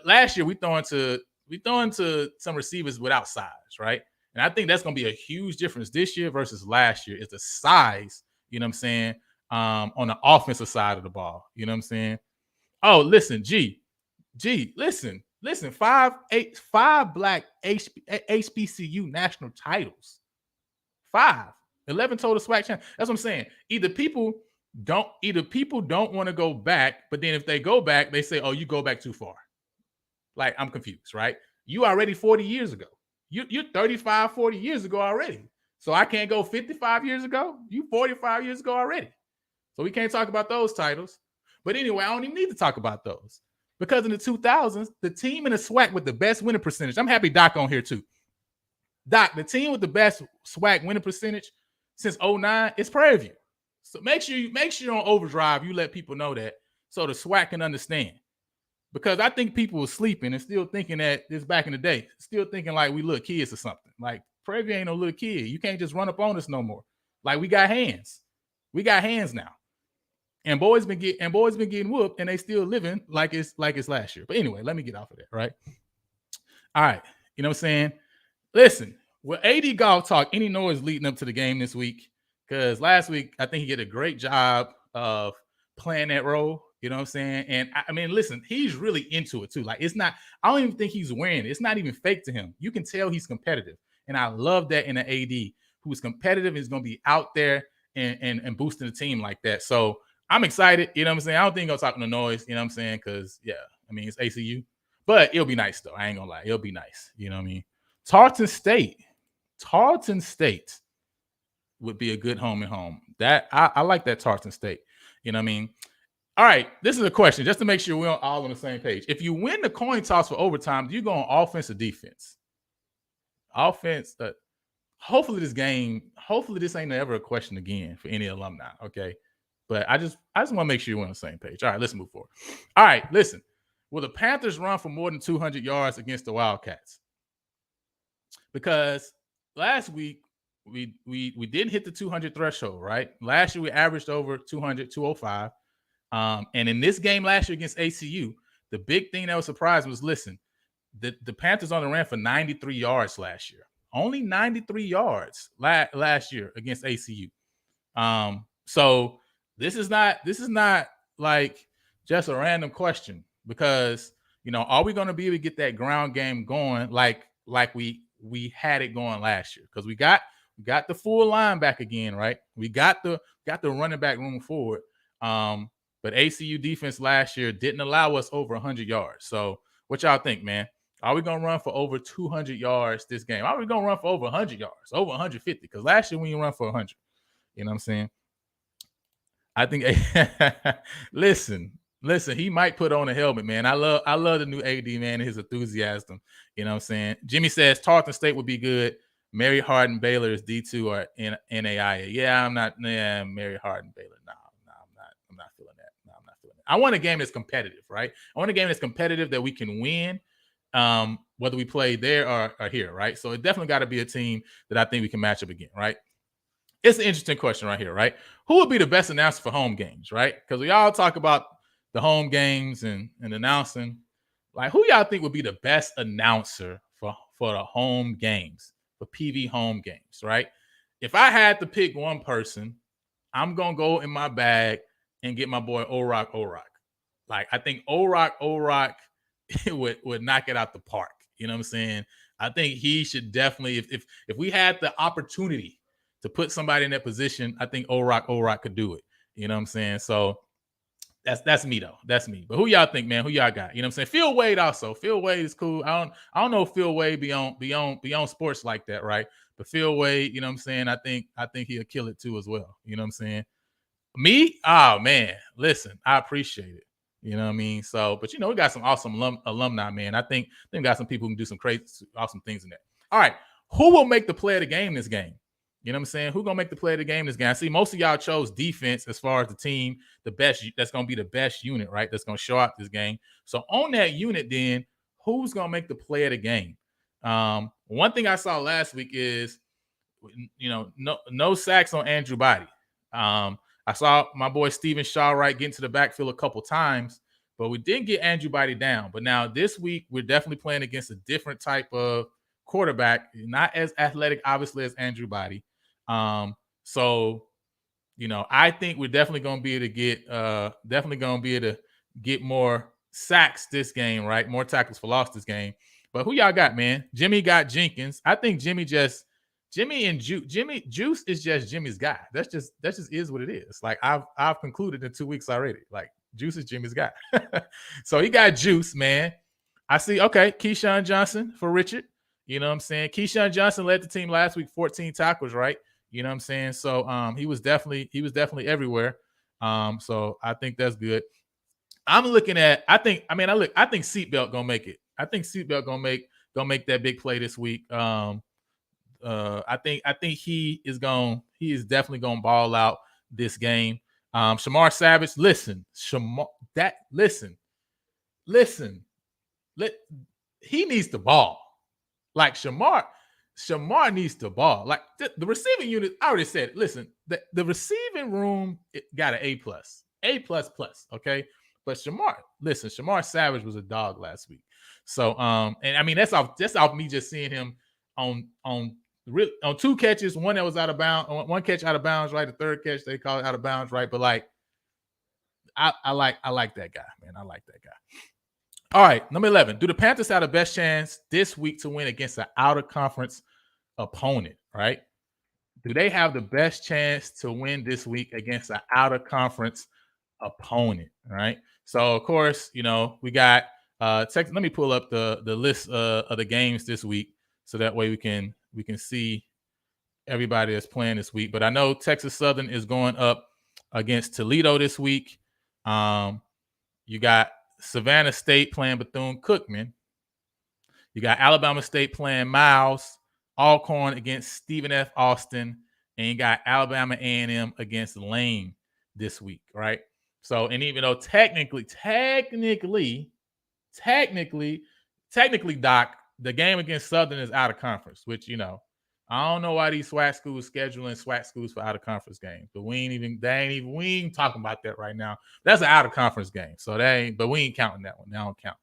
[SPEAKER 1] last year we throw into some receivers without size, right? And I think that's going to be a huge difference this year versus last year is the size, you know what I'm saying, on the offensive side of the ball. You know what I'm saying? Oh, listen, G, listen. Listen, five black HBCU national titles. 5. 11 total SWAC champions. That's what I'm saying. Either people don't want to go back, but then if they go back, they say, oh, you go back too far. Like, I'm confused, right? You already 40 years ago. You're 35, 40 years ago already. So I can't go 55 years ago. You 45 years ago already. So we can't talk about those titles. But anyway, I don't even need to talk about those. Because in the 2000s, the team in the SWAC with the best winning percentage, I'm happy Doc on here too. Doc, the team with the best SWAC winning percentage since 2009 is Prairie View. So make sure on overdrive you let people know that so the SWAC can understand. Because I think people were sleeping and still thinking that this back in the day, still thinking like we little kids or something. Like Prairie View ain't no little kid. You can't just run up on us no more. Like we got hands. We got hands now. And boys been getting whooped, and they still living like it's last year. But anyway, let me get off of that, right? All right. You know what I'm saying? Listen, with AD Golf Talk, any noise leading up to the game this week? Because last week, I think he did a great job of playing that role. You know what I'm saying? And I mean, listen, he's really into it too. Like, it's not, I don't even think he's wearing it. It's not even fake to him. You can tell he's competitive. And I love that in an AD who's competitive is going to be out there and boosting the team like that. So I'm excited. You know what I'm saying? I don't think he'll talk no noise. You know what I'm saying? Because, yeah, I mean, it's ACU. But it'll be nice, though. I ain't going to lie. It'll be nice. You know what I mean? Tarleton State would be a good home and home. That I like that Tarleton State. You know what I mean? All right, this is a question just to make sure we're all on the same page. If you win the coin toss for overtime, do you go on offense or defense? Offense. Hopefully this ain't ever a question again for any alumni. Okay, but I just want to make sure we're on the same page. All right, let's move forward. All right, listen. Will the Panthers run for more than 200 yards against the Wildcats? Because last week we didn't hit the 200 threshold, right? Last year we averaged over 200, 205. And in this game last year against ACU, the big thing that was surprising was, listen, the Panthers only ran for 93 yards last year. Only 93 yards last year against ACU. So this is not like just a random question because, you know, are we going to be able to get that ground game going like we had it going last year? Because we got the full line back again, right? We got the running back room forward. But ACU defense last year didn't allow us over 100 yards. So what y'all think, man? Are we going to run for over 200 yards this game? Are we going to run for over 100 yards, over 150? Because last year we didn't run for 100. You know what I'm saying? I think listen, he might put on a helmet, man. I love the new AD, man, and his enthusiasm. You know what I'm saying? Jimmy says Tarleton State would be good. Mary Hardin Baylor is D2 or NAIA. Yeah, I'm not. Yeah, Mary Hardin Baylor. No, I'm not feeling that. No, I'm not feeling that. I want a game that's competitive, right? I want a game that's competitive that we can win, whether we play there or here, right? So it definitely got to be a team that I think we can match up again, right? It's an interesting question right here, right? Who would be the best announcer for home games, right? Because we all talk about the home games and announcing. Like, who y'all think would be the best announcer for the home games, for PV home games, right? If I had to pick one person, I'm going to go in my bag and get my boy O-Rock. Like, I think O-Rock would knock it out the park. You know what I'm saying? I think he should definitely, if we had the opportunity to put somebody in that position, I think O-Rock could do it. You know what I'm saying? So that's me though. That's me. But who y'all think, man? Who y'all got? You know what I'm saying? Phil Wade also. Phil Wade is cool. I don't know if Phil Wade be on sports like that, right? But Phil Wade, you know what I'm saying? I think he'll kill it too as well. You know what I'm saying? Me? Oh man, listen, I appreciate it. You know what I mean? So, but you know, we got some awesome alumni, man. I think we got some people who can do some crazy, awesome things in there. All right, who will make the play of the game this game? You know what I'm saying? Who gonna make the play of the game this game? I see most of y'all chose defense as far as the team, the best. That's gonna be the best unit, right? That's gonna show out this game. So on that unit, then who's gonna make the play of the game? One thing I saw last week is, you know, no sacks on Andrew Body. I saw my boy Steven Shawright get into the backfield a couple times, but we didn't get Andrew Body down. But now this week, we're definitely playing against a different type of quarterback, not as athletic, obviously, as Andrew Body. So, you know, I think we're definitely going to be able to get more sacks this game, right? More tackles for loss this game. But who y'all got, man? Jimmy got Jenkins. I think Jimmy and Juice is just Jimmy's guy. That just is what it is. Like I've concluded in 2 weeks already. Like Juice is Jimmy's guy. So he got Juice, man. I see. Okay, Keyshawn Johnson for Richard. You know what I'm saying? Keyshawn Johnson led the team last week, 14 tackles, right? You know what I'm saying? So he was definitely everywhere. So I think that's good. I'm looking at. I think Seatbelt gonna make it. I think Seatbelt gonna make that big play this week. I think he is definitely gonna ball out this game. Shamar Savage, listen, he needs the ball. Like Shamar needs the ball. Like the receiving unit, I already said, listen, the receiving room got an A+. Okay. But Shamar Savage was a dog last week. So and I mean that's off me just seeing him on 2 catches, one that was out of bounds, one catch out of bounds, right? The third catch they call it out of bounds, right? But like I like that guy, man. I like that guy. All right, number 11. Do the Panthers have the best chance this week to win against an out-of-conference opponent, right? Do they have the best chance to win this week against an out-of-conference opponent, right? So, of course, you know, we got Texas. Let me pull up the list of the games this week so that way we can see everybody that's playing this week. But I know Texas Southern is going up against Toledo this week. You got Savannah State playing Bethune-Cookman. You got Alabama State playing Miles. Alcorn against Stephen F. Austin. And you got Alabama A&M against Lane this week, right? So, and even though technically, Doc, the game against Southern is out of conference, which, you know, I don't know why these SWAC schools scheduling SWAC schools for out of conference games, but we ain't talking about that right now. That's an out of conference game, so but we ain't counting that one. That don't count.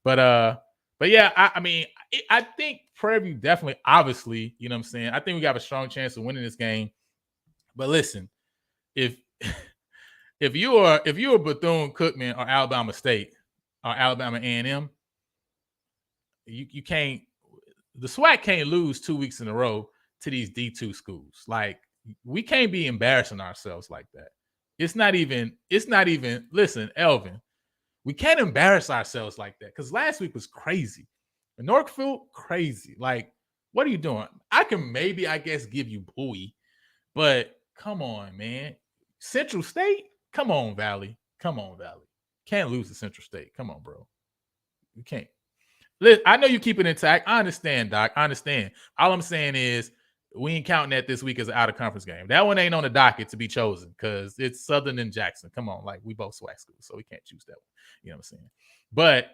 [SPEAKER 1] But yeah, I think Prairie View definitely, obviously, you know what I'm saying. I think we got a strong chance of winning this game. But listen, if you're Bethune-Cookman or Alabama State or Alabama A&M, you can't. The SWAC can't lose 2 weeks in a row to these D2 schools. Like, we can't be embarrassing ourselves like that. It's not even, listen, Elvin, we can't embarrass ourselves like that because last week was crazy. Northfield, crazy. Like, what are you doing? I can maybe, I guess, give you Bowie, but come on, man. Central State? Come on, Valley. Can't lose to Central State. Come on, bro. You can't. I know you keep it intact. I understand, Doc. I understand. All I'm saying is we ain't counting that this week as an out-of-conference game. That one ain't on the docket to be chosen because it's Southern and Jackson. Come on, like we both SWAC schools, so we can't choose that one. You know what I'm saying? But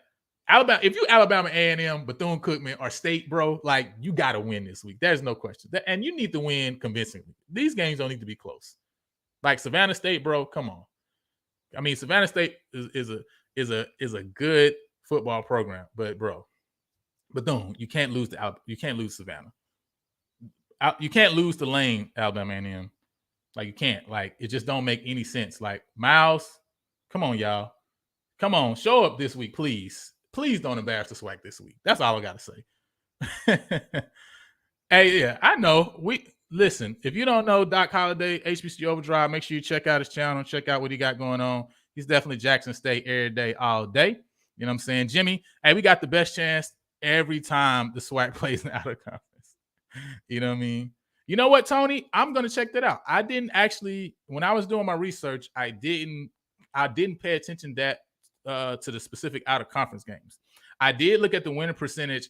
[SPEAKER 1] Alabama, if you Alabama A&M, Bethune-Cookman, or State, bro, like you got to win this week. There's no question. And you need to win convincingly. These games don't need to be close. Like Savannah State, bro, come on. I mean, Savannah State is a good football program, but bro. Bethune, you can't lose Savannah. You can't lose the Lane, Alabama A&M. Like you can't. Like it just don't make any sense. Like Miles, come on, y'all. Come on, show up this week, please. Please don't embarrass the SWAC this week. That's all I gotta say. Hey, yeah, I know. Listen. If you don't know Doc Holliday, HBC Overdrive, make sure you check out his channel. Check out what he got going on. He's definitely Jackson State every day, all day. You know what I'm saying, Jimmy? Hey, we got the best chance every time the SWAC plays out of conference. You know what I mean? You know what, Tony? I'm going to check that out. I didn't actually, when I was doing my research, I didn't pay attention to the specific out of conference games. I did look at the winning percentage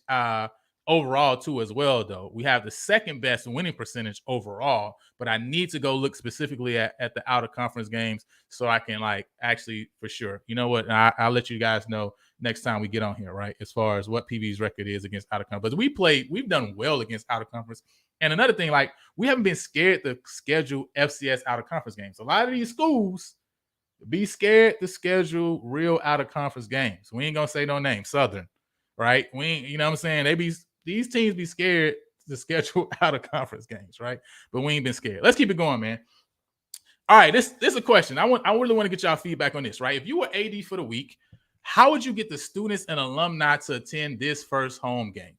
[SPEAKER 1] overall too as well, though. We have the second best winning percentage overall, but I need to go look specifically at the out of conference games so I can like actually for sure. You know what? I'll let you guys know next time we get on here, right? As far as what PV's record is against out of conference. We've done well against out of conference. And another thing, like we haven't been scared to schedule FCS out of conference games. A lot of these schools be scared to schedule real out of conference games. We ain't gonna say no name, Southern, right? We ain't, you know what I'm saying? These teams be scared to schedule out of conference games, right? But we ain't been scared. Let's keep it going, man. All right, this is a question. I really want to get y'all feedback on this, right? If you were AD for the week, How would you get the students and alumni to attend this first home game?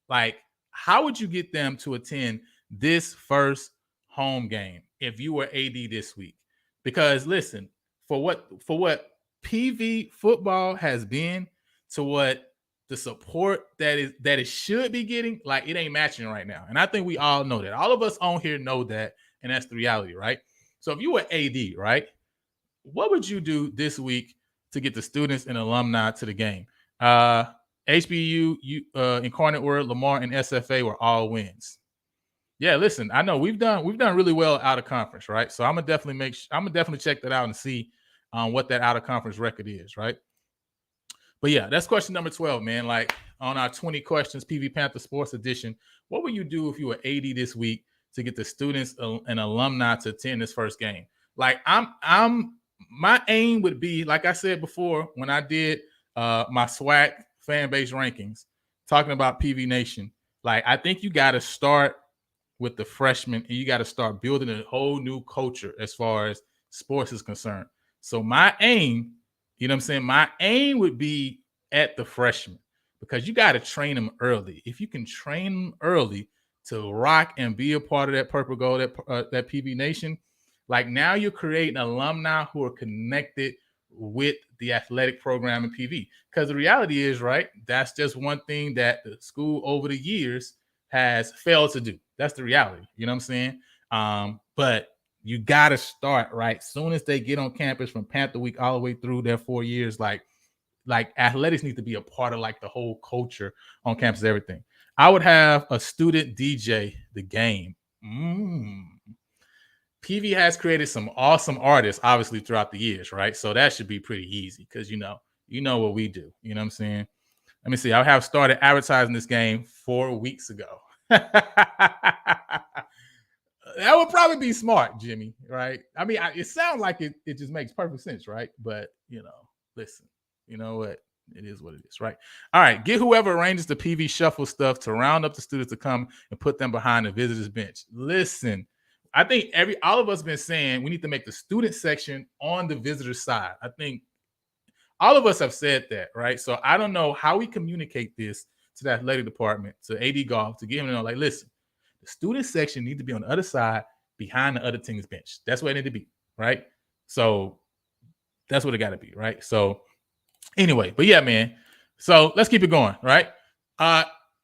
[SPEAKER 1] Like, how would you get them to attend this first home game if you were AD this week? Because listen, for what PV football has been to what the support that it should be getting, like it ain't matching right now. And I think we all know that. All of us on here know that, and that's the reality, right? So if you were AD, right, what would you do this week to get the students and alumni to the game? HBU, Incarnate Word, Lamar, and SFA were all wins. Yeah, listen, I know we've done really well out of conference, right? So I'm gonna definitely check that out and see what that out of conference record is, right? But yeah, that's question number 12, man. Like on our 20 questions PV Panther Sports Edition, what would you do if you were AD this week to get the students and alumni to attend this first game? Like my aim would be, like I said before, when I did my SWAC fan base rankings, talking about PV Nation, like I think you got to start with the freshmen and you got to start building a whole new culture as far as sports is concerned. So my aim, you know what I'm saying? My aim would be at the freshmen because you got to train them early. If you can train them early to rock and be a part of that purple gold, that PV Nation, like now you're creating alumni who are connected with the athletic program in PV. Because the reality is, right, that's just one thing that the school over the years has failed to do. That's the reality. You know what I'm saying? But you got to start right soon as they get on campus from Panther Week all the way through their 4 years. Like athletics need to be a part of like the whole culture on campus, everything. I would have a student DJ the game. PV has created some awesome artists, obviously, throughout the years, right? So that should be pretty easy because you know what we do. You know what I'm saying? Let me see. I have started advertising this game 4 weeks ago. That would probably be smart, Jimmy, right? I mean, it sounds like it just makes perfect sense, right? But, listen, you know what? It is what it is, right? All right, get whoever arranges the PV shuffle stuff to round up the students to come and put them behind the visitors bench. Listen, I think all of us been saying we need to make the student section on the visitor side. I think all of us have said that, right? So I don't know how we communicate this to the athletic department, to AD Golf, to get him to know, like, listen, the student section need to be on the other side behind the other team's bench. That's where it need to be, right? So that's what it got to be, right? So anyway, but yeah, man. So let's keep it going, right?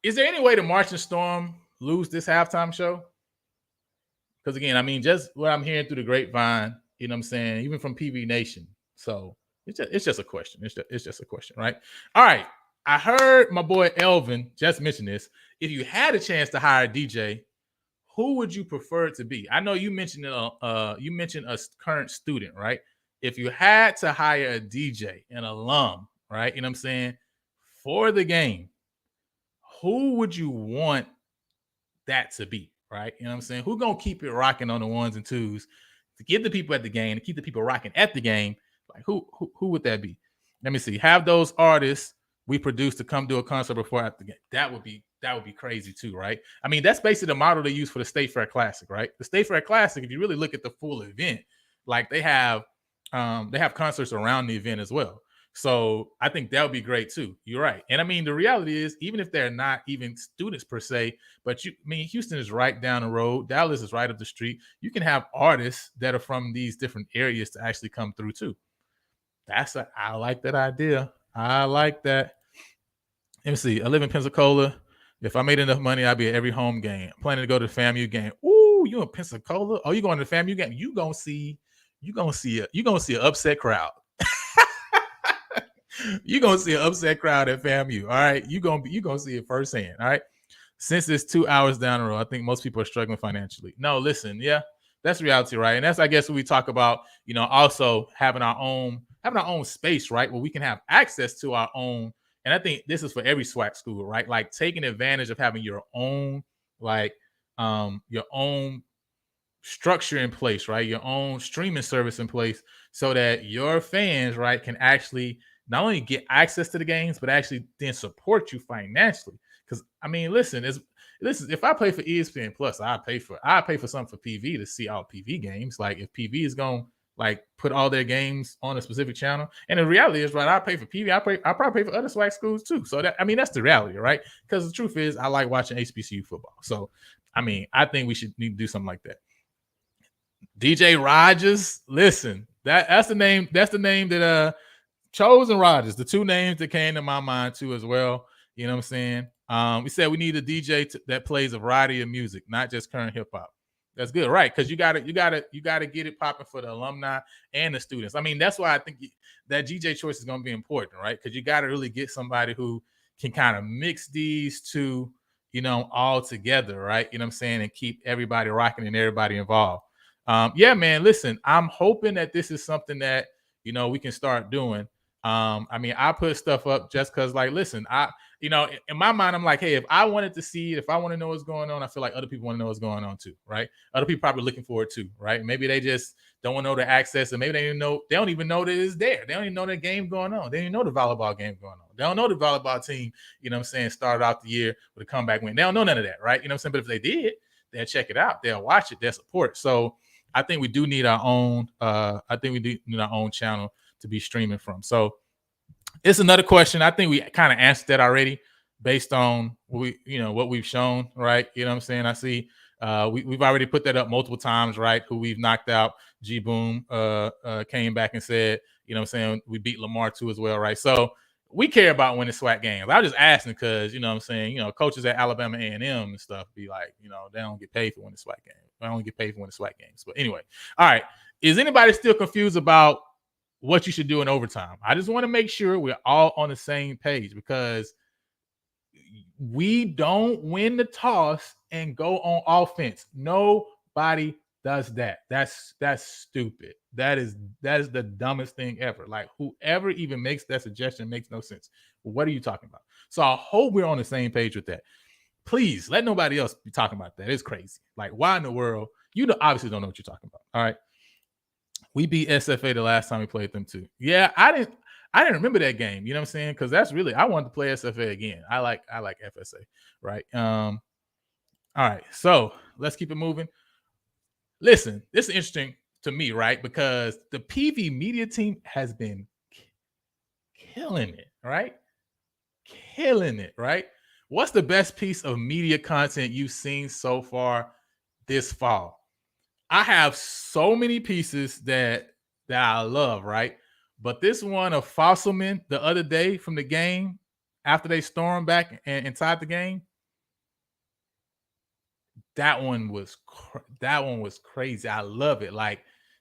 [SPEAKER 1] Is there any way the Marching Storm lose this halftime show? Because again, I mean, just what I'm hearing through the grapevine, you know what I'm saying, even from PV Nation. So it's just a question. It's just a question, right? All right. I heard my boy Elvin just mention this. If you had a chance to hire a DJ, who would you prefer it to be? I know you mentioned a current student, right? If you had to hire a DJ, an alum, right? You know what I'm saying, for the game, who would you want that to be, right? You know what I'm saying? Who gonna keep it rocking on the ones and twos to get the people at the game, to keep the people rocking at the game? Like who would that be? Let me see. Have those artists we produce to come do a concert before after the game. That would be crazy too, right? I mean, that's basically the model they use for the State Fair Classic, right? The State Fair Classic, if you really look at the full event, like they have concerts around the event as well. So I think that would be great too. You're right. And I mean, the reality is, even if they're not even students per se, but Houston is right down the road. Dallas is right up the street. You can have artists that are from these different areas to actually come through too. I like that idea. I like that. Let me see. I live in Pensacola. If I made enough money, I'd be at every home game. I'm planning to go to the FAMU game. Ooh, you in Pensacola? Oh, you going to the FAMU game? You gonna see an upset crowd. You're gonna see an upset crowd at FAMU. All right. You're gonna see it firsthand. All right. Since it's 2 hours down the road, I think most people are struggling financially. No, listen, yeah, that's reality, right? And that's, I guess, what we talk about, also having our own space, right? Where we can have access to our own. And I think this is for every SWAC school, right? Like taking advantage of having your own, your own structure in place, right? Your own streaming service in place so that your fans, right, can actually not only get access to the games, but actually then support you financially. Because I mean, listen, if I play for ESPN Plus, I pay for something for PV to see all PV games. Like if PV is gonna like put all their games on a specific channel. And the reality is, right, I pay for PV. I probably pay for other SWAC schools too. So that's the reality, right? Because the truth is, I like watching HBCU football. So I think we should need to do something like that. DJ Rogers, listen, that's the name. That's the name that Chosen Rogers, the two names that came to my mind too as well. You know what I'm saying? We said we need a DJ that plays a variety of music, not just current hip hop. That's good, right? Because you got to get it popping for the alumni and the students. I mean, that's why I think that DJ choice is going to be important, right? Because you got to really get somebody who can kind of mix these two, all together, right? You know what I'm saying, and keep everybody rocking and everybody involved. Yeah, man. Listen, I'm hoping that this is something that we can start doing. I put stuff up just because, like, listen, in my mind, I'm like, hey, if I wanted to see it, if I want to know what's going on, I feel like other people want to know what's going on too, right? Other people probably looking for it too, right? Maybe they just don't want to know the access, and maybe they don't even know that it's there. They don't even know the game going on. They don't even know the volleyball game going on. They don't know the volleyball team, started out the year with a comeback win. They don't know none of that, right? You know what I'm saying? But if they did, they'll check it out, they'll watch it, they'll support. So I think we do need our own. Channel to be streaming from. So it's another question. I think we kind of answered that already based on what we've shown, right? You know what I'm saying? I see we've already put that up multiple times, right? Who we've knocked out. G Boom came back and said, you know what I'm saying, we beat Lamar too as well, right? So we care about winning SWAC games. I was just asking because, you know what I'm saying, coaches at Alabama A&M and stuff be like, they don't get paid for winning SWAC games. I don't get paid for winning SWAC games. But anyway, all right. Is anybody still confused about what you should do in overtime? I just want to make sure we're all on the same page, because we don't win the toss and go on offense. Nobody does that. That's stupid. That is the dumbest thing ever. Like, whoever even makes that suggestion makes no sense. What are you talking about? So I hope we're on the same page with that. Please let nobody else be talking about that. It's crazy. Like, why in the world? You obviously don't know what you're talking about. All right. We beat SFA the last time we played them too. Yeah, I didn't remember that game. You know what I'm saying? Because that's really, I wanted to play SFA again. I like FSA, right? All right, so let's keep it moving. Listen, this is interesting to me, right? Because the PV media team has been killing it, right? Killing it, right? What's the best piece of media content you've seen so far this fall? I have so many pieces that I love, right? But this one of Fossilman the other day from the game, after they stormed back and tied the game, that one was crazy. I love it. Like,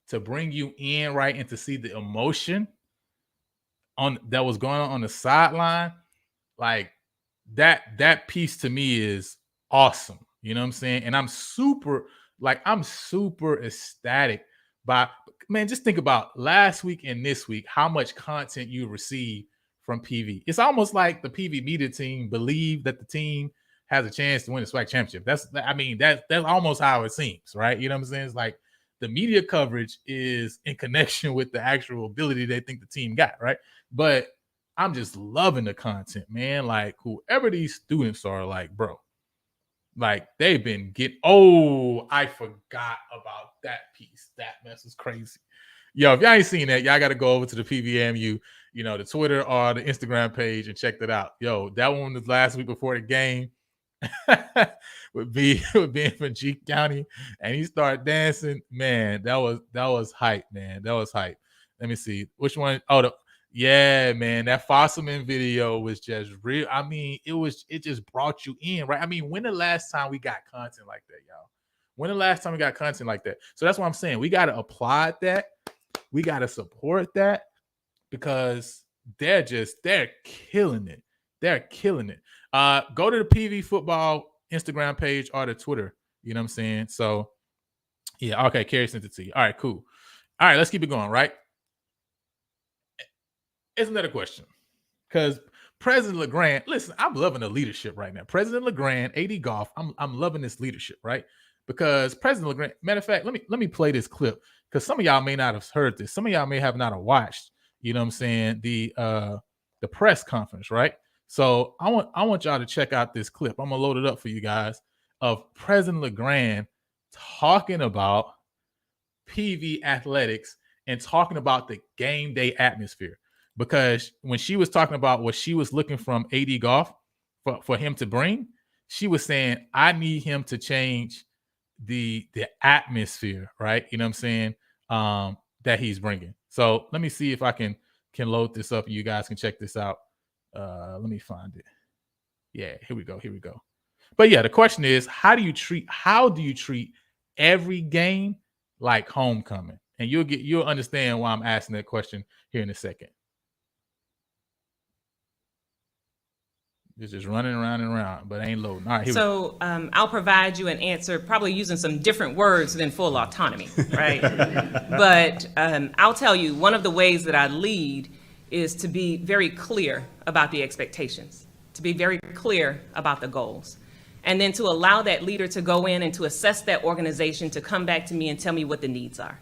[SPEAKER 1] to bring you in, right, and to see the emotion that was going on the sideline, like that piece to me is awesome. You know what I'm saying? And I'm super ecstatic by, man, just think about last week and this week, how much content you receive from PV. It's almost like the PV media team believe that the team has a chance to win the SWAC championship. That's almost how it seems, right? You know what I'm saying? It's like the media coverage is in connection with the actual ability they think the team got, right? But I'm just loving the content, man. Like, whoever these students are, like, bro, like, they've been I forgot about that piece. That mess is crazy. Yo, if y'all ain't seen that, y'all got to go over to the PVMU, the Twitter or the Instagram page and check that out. Yo, that one was last week before the game with being from G County, and he started dancing. Man, that was hype, man. That was hype. Let me see. Which one? Oh, yeah, man, that Fossilman video was just real. I mean, it just brought you in, right? I mean, when the last time we got content like that, y'all? When the last time we got content like that? So that's what I'm saying. We got to applaud that. We got to support that, because they're killing it. They're killing it. Go to the PV football Instagram page or the Twitter. You know what I'm saying? So, yeah, okay, Carrie sent it to you. All right, cool. All right, let's keep it going, right? It's another question, because President LeGrand, listen, I'm loving the leadership right now. President LeGrand, AD Golf, I'm loving this leadership, right? Because President LeGrand, matter of fact, let me play this clip, because some of y'all may not have heard this. Some of y'all may have not have watched, you know what I'm saying, the press conference, right? So I want y'all to check out this clip. I'm gonna load it up for you guys, of President LeGrand talking about PV athletics and talking about the game day atmosphere. Because when she was talking about what she was looking from AD Goff for him to bring, she was saying, I need him to change the atmosphere, right? You know what I'm saying? That he's bringing. So let me see if I can load this up and you guys can check this out. Let me find it. Yeah, here we go. But yeah, the question is, how do you treat every game like homecoming? And you'll understand why I'm asking that question here in a second. It's just running around and around, but ain't loading. All right,
[SPEAKER 2] so I'll provide you an answer, probably using some different words than full autonomy, right? But I'll tell you, one of the ways that I lead is to be very clear about the expectations, to be very clear about the goals, and then to allow that leader to go in and to assess that organization, to come back to me and tell me what the needs are.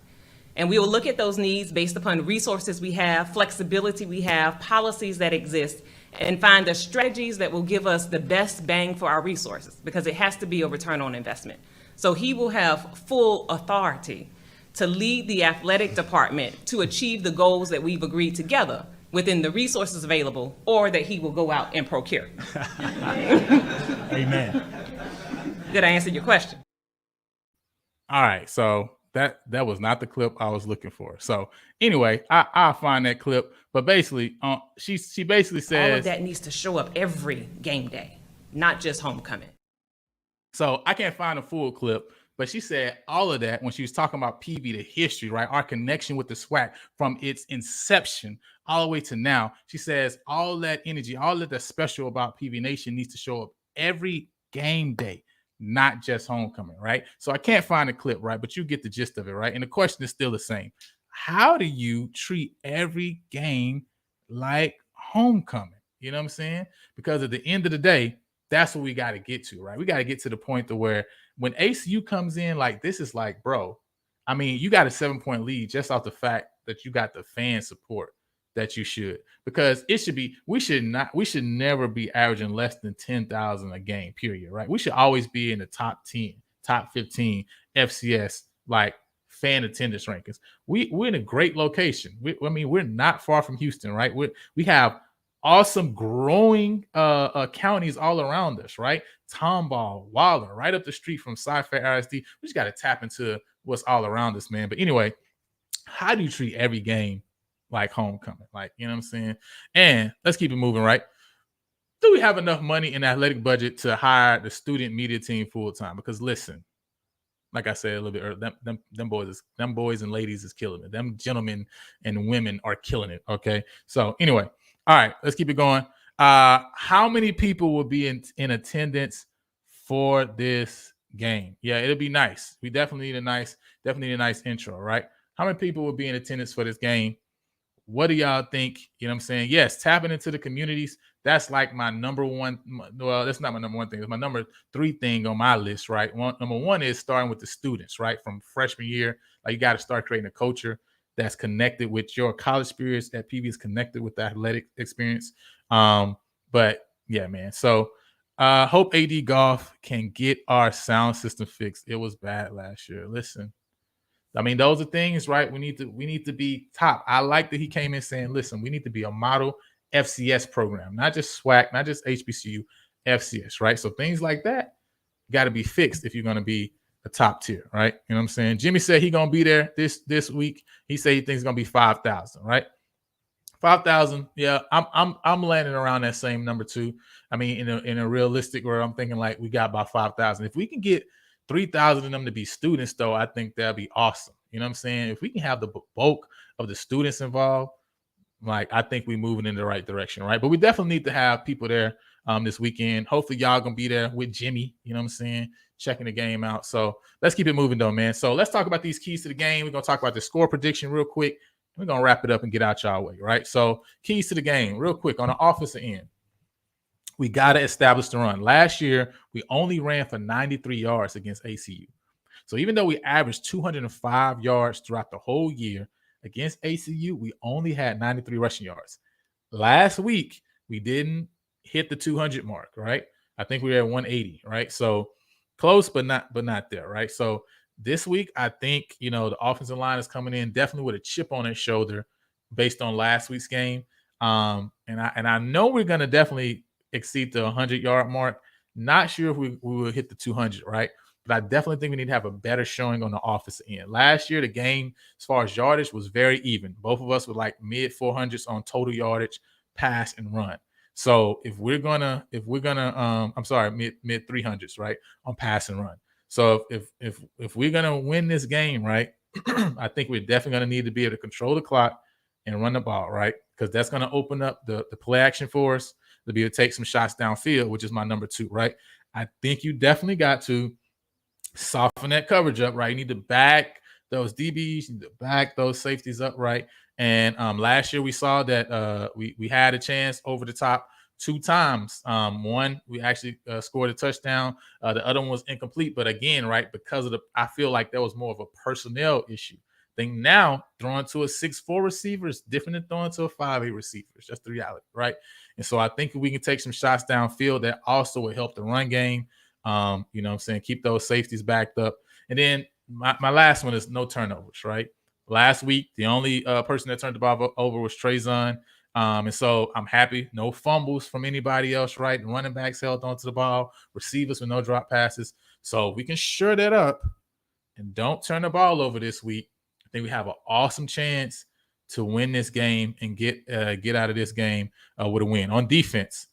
[SPEAKER 2] And we will look at those needs based upon resources we have, flexibility we have, policies that exist, and find the strategies that will give us the best bang for our resources, because it has to be a return on investment. So he will have full authority to lead the athletic department to achieve the goals that we've agreed together within the resources available, or that he will go out and procure.
[SPEAKER 1] Amen.
[SPEAKER 2] Did I answer your question?
[SPEAKER 1] All right, so that was not the clip I was looking for. So anyway, I'll find that clip. But basically, she basically says
[SPEAKER 2] all of that needs to show up every game day, not just homecoming.
[SPEAKER 1] So I can't find a full clip, but she said all of that when she was talking about PV, the history, right? Our connection with the SWAC from its inception all the way to now. She says all that energy, all of that special about PV Nation needs to show up every game day, not just homecoming, right? So I can't find a clip, right? But you get the gist of it, right? And the question is still the same. How do you treat every game like homecoming? You know what I'm saying? Because at the end of the day, that's what we got to get to, right? We got to get to the point to where when ACU comes in, like, this is like, bro, I mean, you got a 7-point lead just off the fact that you got the fan support that you should, because it should be, we should never be averaging less than 10,000 a game, period, right? We should always be in the top 10, top 15 FCS, like, fan attendance rankings. We're in a great location. We're not far from Houston, right? We have awesome growing counties all around us, right? Tomball, Waller, right up the street from Sci-Fi RSD. We just got to tap into what's all around us, man. But anyway, how do you treat every game like homecoming? Like, you know what I'm saying? And let's keep it moving, right? Do we have enough money in the athletic budget to hire the student media team full time? Because listen, like I said a little bit earlier, them boys and ladies is killing it. Them gentlemen and women are killing it. Okay. So anyway, all right, let's keep it going. How many people will be in attendance for this game? Yeah, it'll be nice. We definitely need a nice intro, right? How many people will be in attendance for this game? What do y'all think? You know what I'm saying? Yes, tapping into the communities. That's like my number one. Well, that's not my number one thing. It's my number 3 thing on my list, right? Number 1 is starting with the students, right? From freshman year, like, you got to start creating a culture that's connected with your college experience, that PV is connected with the athletic experience. But yeah, man. So hope AD Golf can get our sound system fixed. It was bad last year. Listen, I mean, those are things, right? We need to be top. I like that he came in saying, listen, we need to be a model FCS program, not just SWAC, not just HBCU, FCS, right? So things like that got to be fixed if you're going to be a top tier, right? You know what I'm saying? Jimmy said he's going to be there this week. He said he thinks it's going to be 5,000, right? 5,000. Yeah, I'm landing around that same number too. I mean, in a realistic world, I'm thinking like we got about 5,000. If we can get 3,000 of them to be students, though, I think that'd be awesome. You know what I'm saying? If we can have the bulk of the students involved, like, I think we're moving in the right direction, right? But we definitely need to have people there this weekend. Hopefully y'all gonna be there with Jimmy, you know what I'm saying, checking the game out. So let's keep it moving though, man. So let's talk about these keys to the game. We're gonna talk about the score prediction real quick. We're gonna wrap it up and get out y'all way, right? So keys to the game real quick. On the offensive end, we got to establish the run. Last year, we only ran for 93 yards against ACU. So even though we averaged 205 yards throughout the whole year, against ACU, we only had 93 rushing yards. Last week, we didn't hit the 200 mark, right? I think we were at 180, right? So close, but not there, right? So This week, I think, the offensive line is coming in definitely with a chip on its shoulder based on last week's game. And I know we're going to definitely exceed the 100-yard mark. Not sure if we will hit the 200, right? But I definitely think we need to have a better showing on the offensive end. Last year, the game, as far as yardage, was very even. Both of us were like mid 400s on total yardage, pass and run. So if we're gonna, I'm sorry, mid 300s, right, on pass and run. So if we're gonna win this game, right, I think we're definitely gonna need to be able to control the clock and run the ball, right, because that's gonna open up the play action for us to be able to take some shots downfield, which is my number 2, right. I think you definitely got to soften that coverage up, right. You need to back those DBs, you need to back those safeties up, right. And last year we saw that we had a chance over the top 2 times. One, we actually scored a touchdown. The other one was incomplete. But again, right, because of I feel like that was more of a personnel issue. I think now throwing to a 6'4" receiver is different than throwing to a 5'8" receiver. It's just the reality, right? And so I think if we can take some shots downfield, that also would help the run game. You know what I'm saying? Keep those safeties backed up. And then my last one is no turnovers, right? Last week, the only person that turned the ball over was Trezon. And so I'm happy. No fumbles from anybody else, right? The running backs held onto the ball, receivers with no drop passes. So we can shore that up and don't turn the ball over this week. I think we have an awesome chance to win this game and get out of this game with a win. On defense,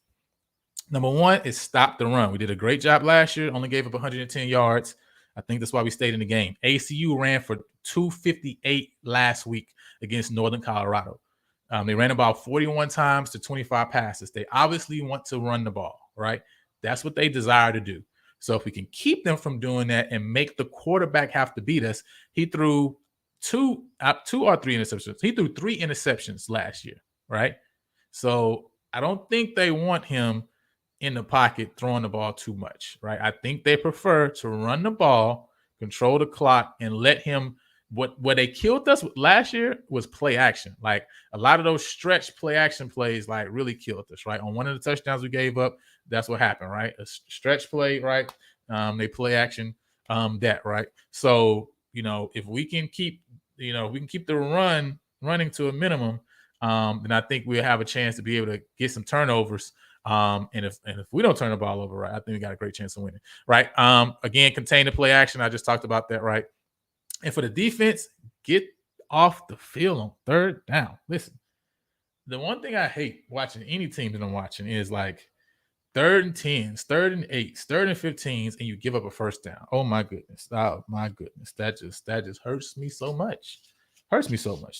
[SPEAKER 1] number 1 is stop the run. We did a great job last year, only gave up 110 yards. I think that's why we stayed in the game. ACU ran for 258 last week against Northern Colorado. They ran about 41 times to 25 passes. They obviously want to run the ball, right? That's what they desire to do. So if we can keep them from doing that and make the quarterback have to beat us, he threw two or three interceptions. He threw 3 interceptions last year, right? So I don't think they want him in the pocket throwing the ball too much, right? I think they prefer to run the ball, control the clock, and let him. What they killed us last year was play action. Like a lot of those stretch play action plays, like really killed us, right? On one of the touchdowns we gave up, that's what happened, right? A stretch play, right? They play action that, right? So if we can keep, the run running to a minimum, then I think we'll have a chance to be able to get some turnovers. And if we don't turn the ball over, right, I think we got a great chance of winning, right? Again, contain the play action. I just talked about that, right? And for the defense, get off the field on third down. Listen, the one thing I hate watching any team that I'm watching is like 3rd and 10s, 3rd and 8s, 3rd and 15s, and you give up a first down. Oh my goodness. Oh my goodness. That just hurts me so much.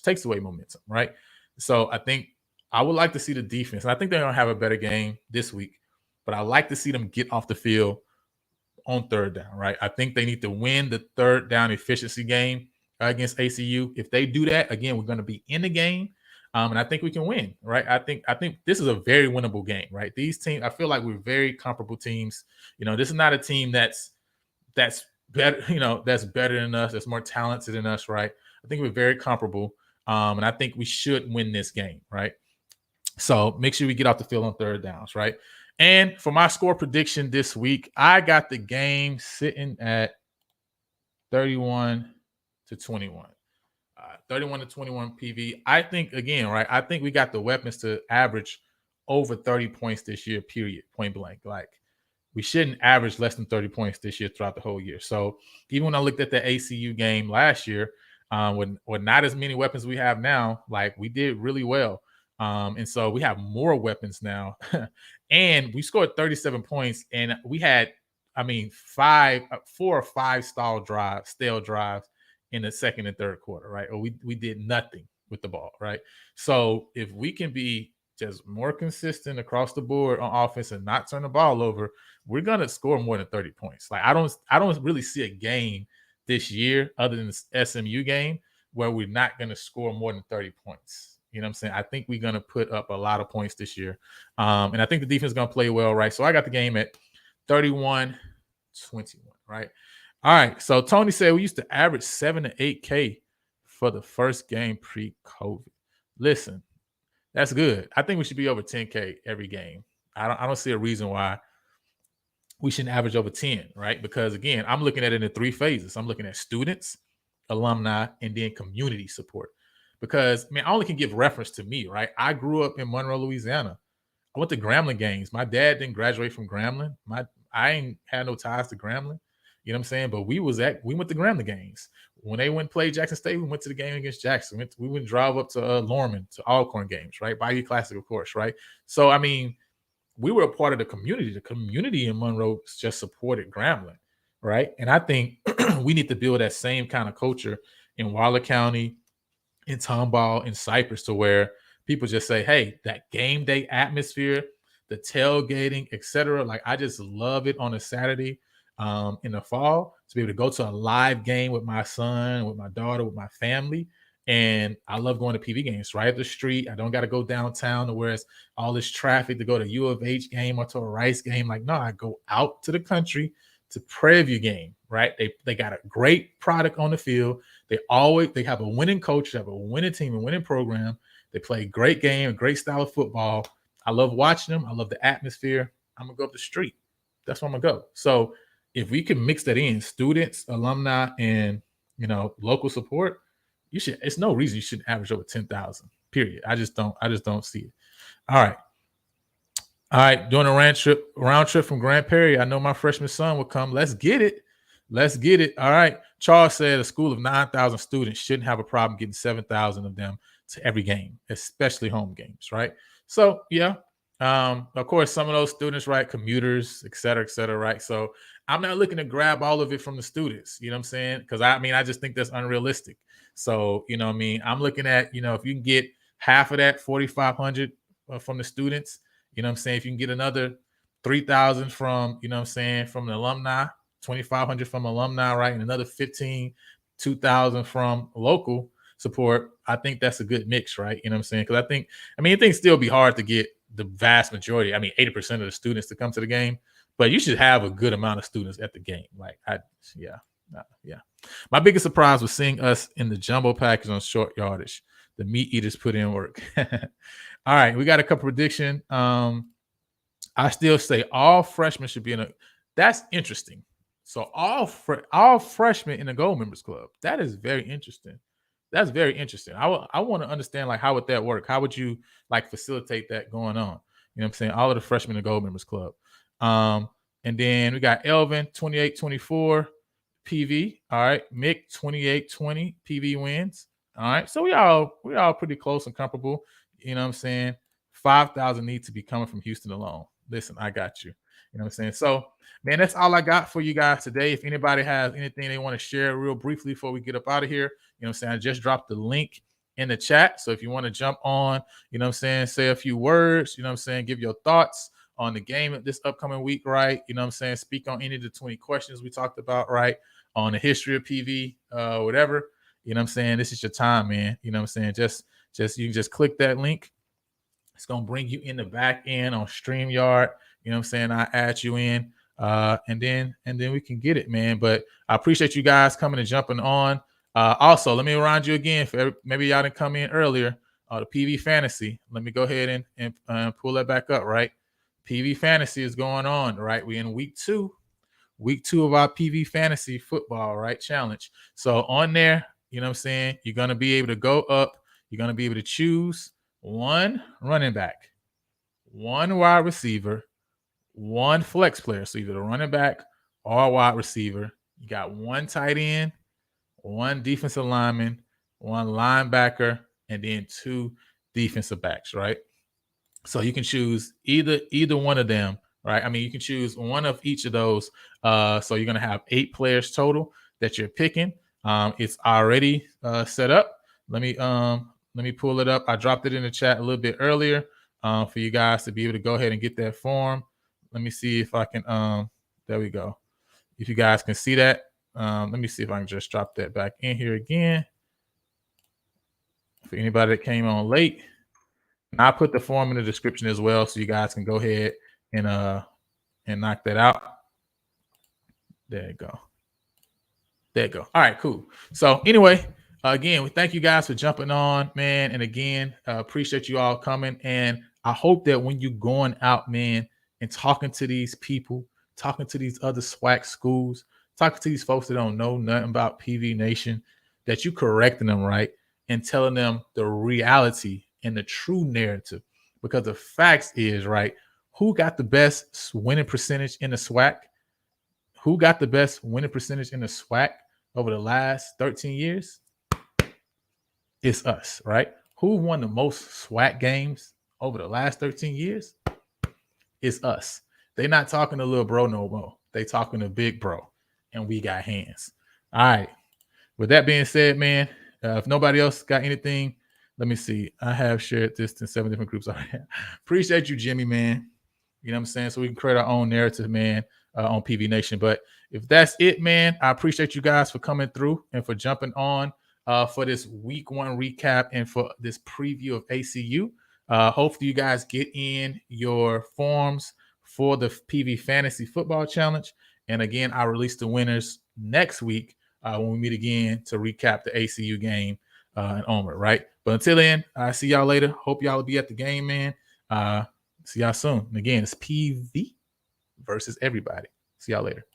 [SPEAKER 1] Takes away momentum, right? So I think I would like to see the defense. And I think they're going to have a better game this week, but I like to see them get off the field on third down, right? I think they need to win the third down efficiency game against ACU. If they do that, again, we're going to be in the game, and I think we can win, right? I think this is a very winnable game, right? These teams, I feel like we're very comparable teams. This is not a team that's better, that's better than us, that's more talented than us, right? I think we're very comparable, and I think we should win this game, right? So make sure we get off the field on third downs, right? And for my score prediction this week, I got the game sitting at 31-21. 31-21 PV. I think, again, right, I think we got the weapons to average over 30 points this year, period, point blank. Like, we shouldn't average less than 30 points this year throughout the whole year. So even when I looked at the ACU game last year, with not as many weapons we have now, like, we did really well. And so we have more weapons now. And we scored 37 points. And we had, 4 or 5 stale drives in the second and third quarter, right? Or we did nothing with the ball, right? So if we can be just more consistent across the board on offense and not turn the ball over, we're going to score more than 30 points. Like, I don't really see a game this year other than the SMU game where we're not going to score more than 30 points. You know what I'm saying? I think we're going to put up a lot of points this year. And I think the defense is going to play well, right? So I got the game at 31-21, right? All right. So Tony said we used to average 7 to 8K for the first game pre-COVID. Listen, that's good. I think we should be over 10K every game. I don't see a reason why we shouldn't average over 10, right? Because again, I'm looking at it in 3 phases. I'm looking at students, alumni, and then community support. Because I only can give reference to me, right? I grew up in Monroe, Louisiana. I went to Grambling games. My dad didn't graduate from Grambling. I ain't had no ties to Grambling. You know what I'm saying? But we went to Grambling games. When they went and played Jackson State, we went to the game against Jackson. We went drive up to Lorman to Alcorn games, right? Bayou Classic, of course, right? So we were a part of the community. The community in Monroe just supported Grambling, right? And I think we need to build that same kind of culture in Waller County, in Tomball, in Cypress, to where people just say, hey, that game day atmosphere, the tailgating, etc. Like, I just love it on a Saturday in the fall to be able to go to a live game with my son, with my daughter, with my family. And I love going to PV games right up the street. I don't got to go downtown to where it's all this traffic to go to U of H game or to a Rice game. Like, no, I go out to the country to Prairie View game, right? They got a great product on the field. They have a winning coach, they have a winning team, a winning program. They play a great game, a great style of football. I love watching them. I love the atmosphere. I'm going to go up the street. That's where I'm going to go. So if we can mix that in, students, alumni, and, local support, it's no reason you shouldn't average over 10,000, period. I just don't see it. All right. Doing a round trip from Grand Prairie. I know my freshman son will come. Let's get it. All right. Charles said a school of 9,000 students shouldn't have a problem getting 7,000 of them to every game, especially home games, right? So, yeah. Of course, some of those students, right, commuters, et cetera, right? So I'm not looking to grab all of it from the students, you know what I'm saying? Because I just think that's unrealistic. So, I'm looking at, if you can get half of that, 4,500 from the students, you know what I'm saying? If you can get another 3,000 from, from the alumni, 2,500 from alumni, right? And another 2,000 from local support, I think that's a good mix, right? You know what I'm saying? Because I think it'd still be hard to get the vast majority, 80% of the students to come to the game, but you should have a good amount of students at the game. Yeah. My biggest surprise was seeing us in the jumbo package on short yardage. The meat eaters put in work. All right, we got a couple prediction. I still say all freshmen should be in that's interesting. So all freshmen in the Gold Members Club. That is very interesting. That's very interesting. I want to understand, how would that work? How would you facilitate that going on? You know what I'm saying? All of the freshmen in the Gold Members Club. And then we got Elvin 28-24 PV. All right, Mick 28-20 PV wins. All right, so we all pretty close and comparable. You know what I'm saying? 5,000 need to be coming from Houston alone. Listen, I got you. You know what I'm saying? So, man, that's all I got for you guys today. If anybody has anything they want to share real briefly before we get up out of here, you know what I'm saying? I just dropped the link in the chat. So if you want to jump on, you know what I'm saying, say a few words, you know what I'm saying, give your thoughts on the game this upcoming week, right? You know what I'm saying? Speak on any of the 20 questions we talked about, right? On the history of PV, whatever. You know what I'm saying? This is your time, man. You know what I'm saying? Just you can just click that link. It's going to bring you in the back end on StreamYard. You know what I'm saying? I add you in, and then we can get it, man. But I appreciate you guys coming and jumping on. Also, let me remind you again, maybe y'all didn't come in earlier, the PV Fantasy. Let me go ahead and pull that back up, right? PV Fantasy is going on, right? We're in week two of our PV Fantasy football, right, challenge. So on there, you know what I'm saying, you're going to be able to go up. You're going to be able to choose one running back, one wide receiver, one flex player. So either the running back or a wide receiver. You got one tight end, one defensive lineman, one linebacker, and then two defensive backs, right? So you can choose either one of them, right? You can choose one of each of those. So you're going to have 8 players total that you're picking. It's already set up. Let me pull it up. I dropped it in the chat a little bit earlier for you guys to be able to go ahead and get that form. Let me see if I can. There we go. If you guys can see that, let me see if I can just drop that back in here again. For anybody that came on late, and I put the form in the description as well, so you guys can go ahead and knock that out. There you go. All right, cool. So anyway, again, we thank you guys for jumping on, man. And again, appreciate you all coming. And I hope that when you're going out, man, and talking to these people, talking to these other SWAC schools, talking to these folks that don't know nothing about PV Nation, that you correcting them, right? And telling them the reality and the true narrative. Because the facts is, right, who got the best winning percentage in the SWAC? Who got the best winning percentage in the SWAC over the last 13 years? It's us, right? Who won the most SWAC games over the last 13 years? It's us. They not talking to little bro no more. They talking to big bro, and we got hands. All right. With that being said, man, if nobody else got anything, let me see. I have shared this in 7 different groups already. Appreciate you, Jimmy, man. You know what I'm saying? So we can create our own narrative, man, on PV Nation. But if that's it, man, I appreciate you guys for coming through and for jumping on for this week 1 recap and for this preview of ACU. Hopefully you guys get in your forms for the PV Fantasy Football Challenge. And again, I'll release the winners next week when we meet again to recap the ACU game and onward, right? But until then, I see y'all later. Hope y'all will be at the game, man. See y'all soon. And again, it's PV versus everybody. See y'all later.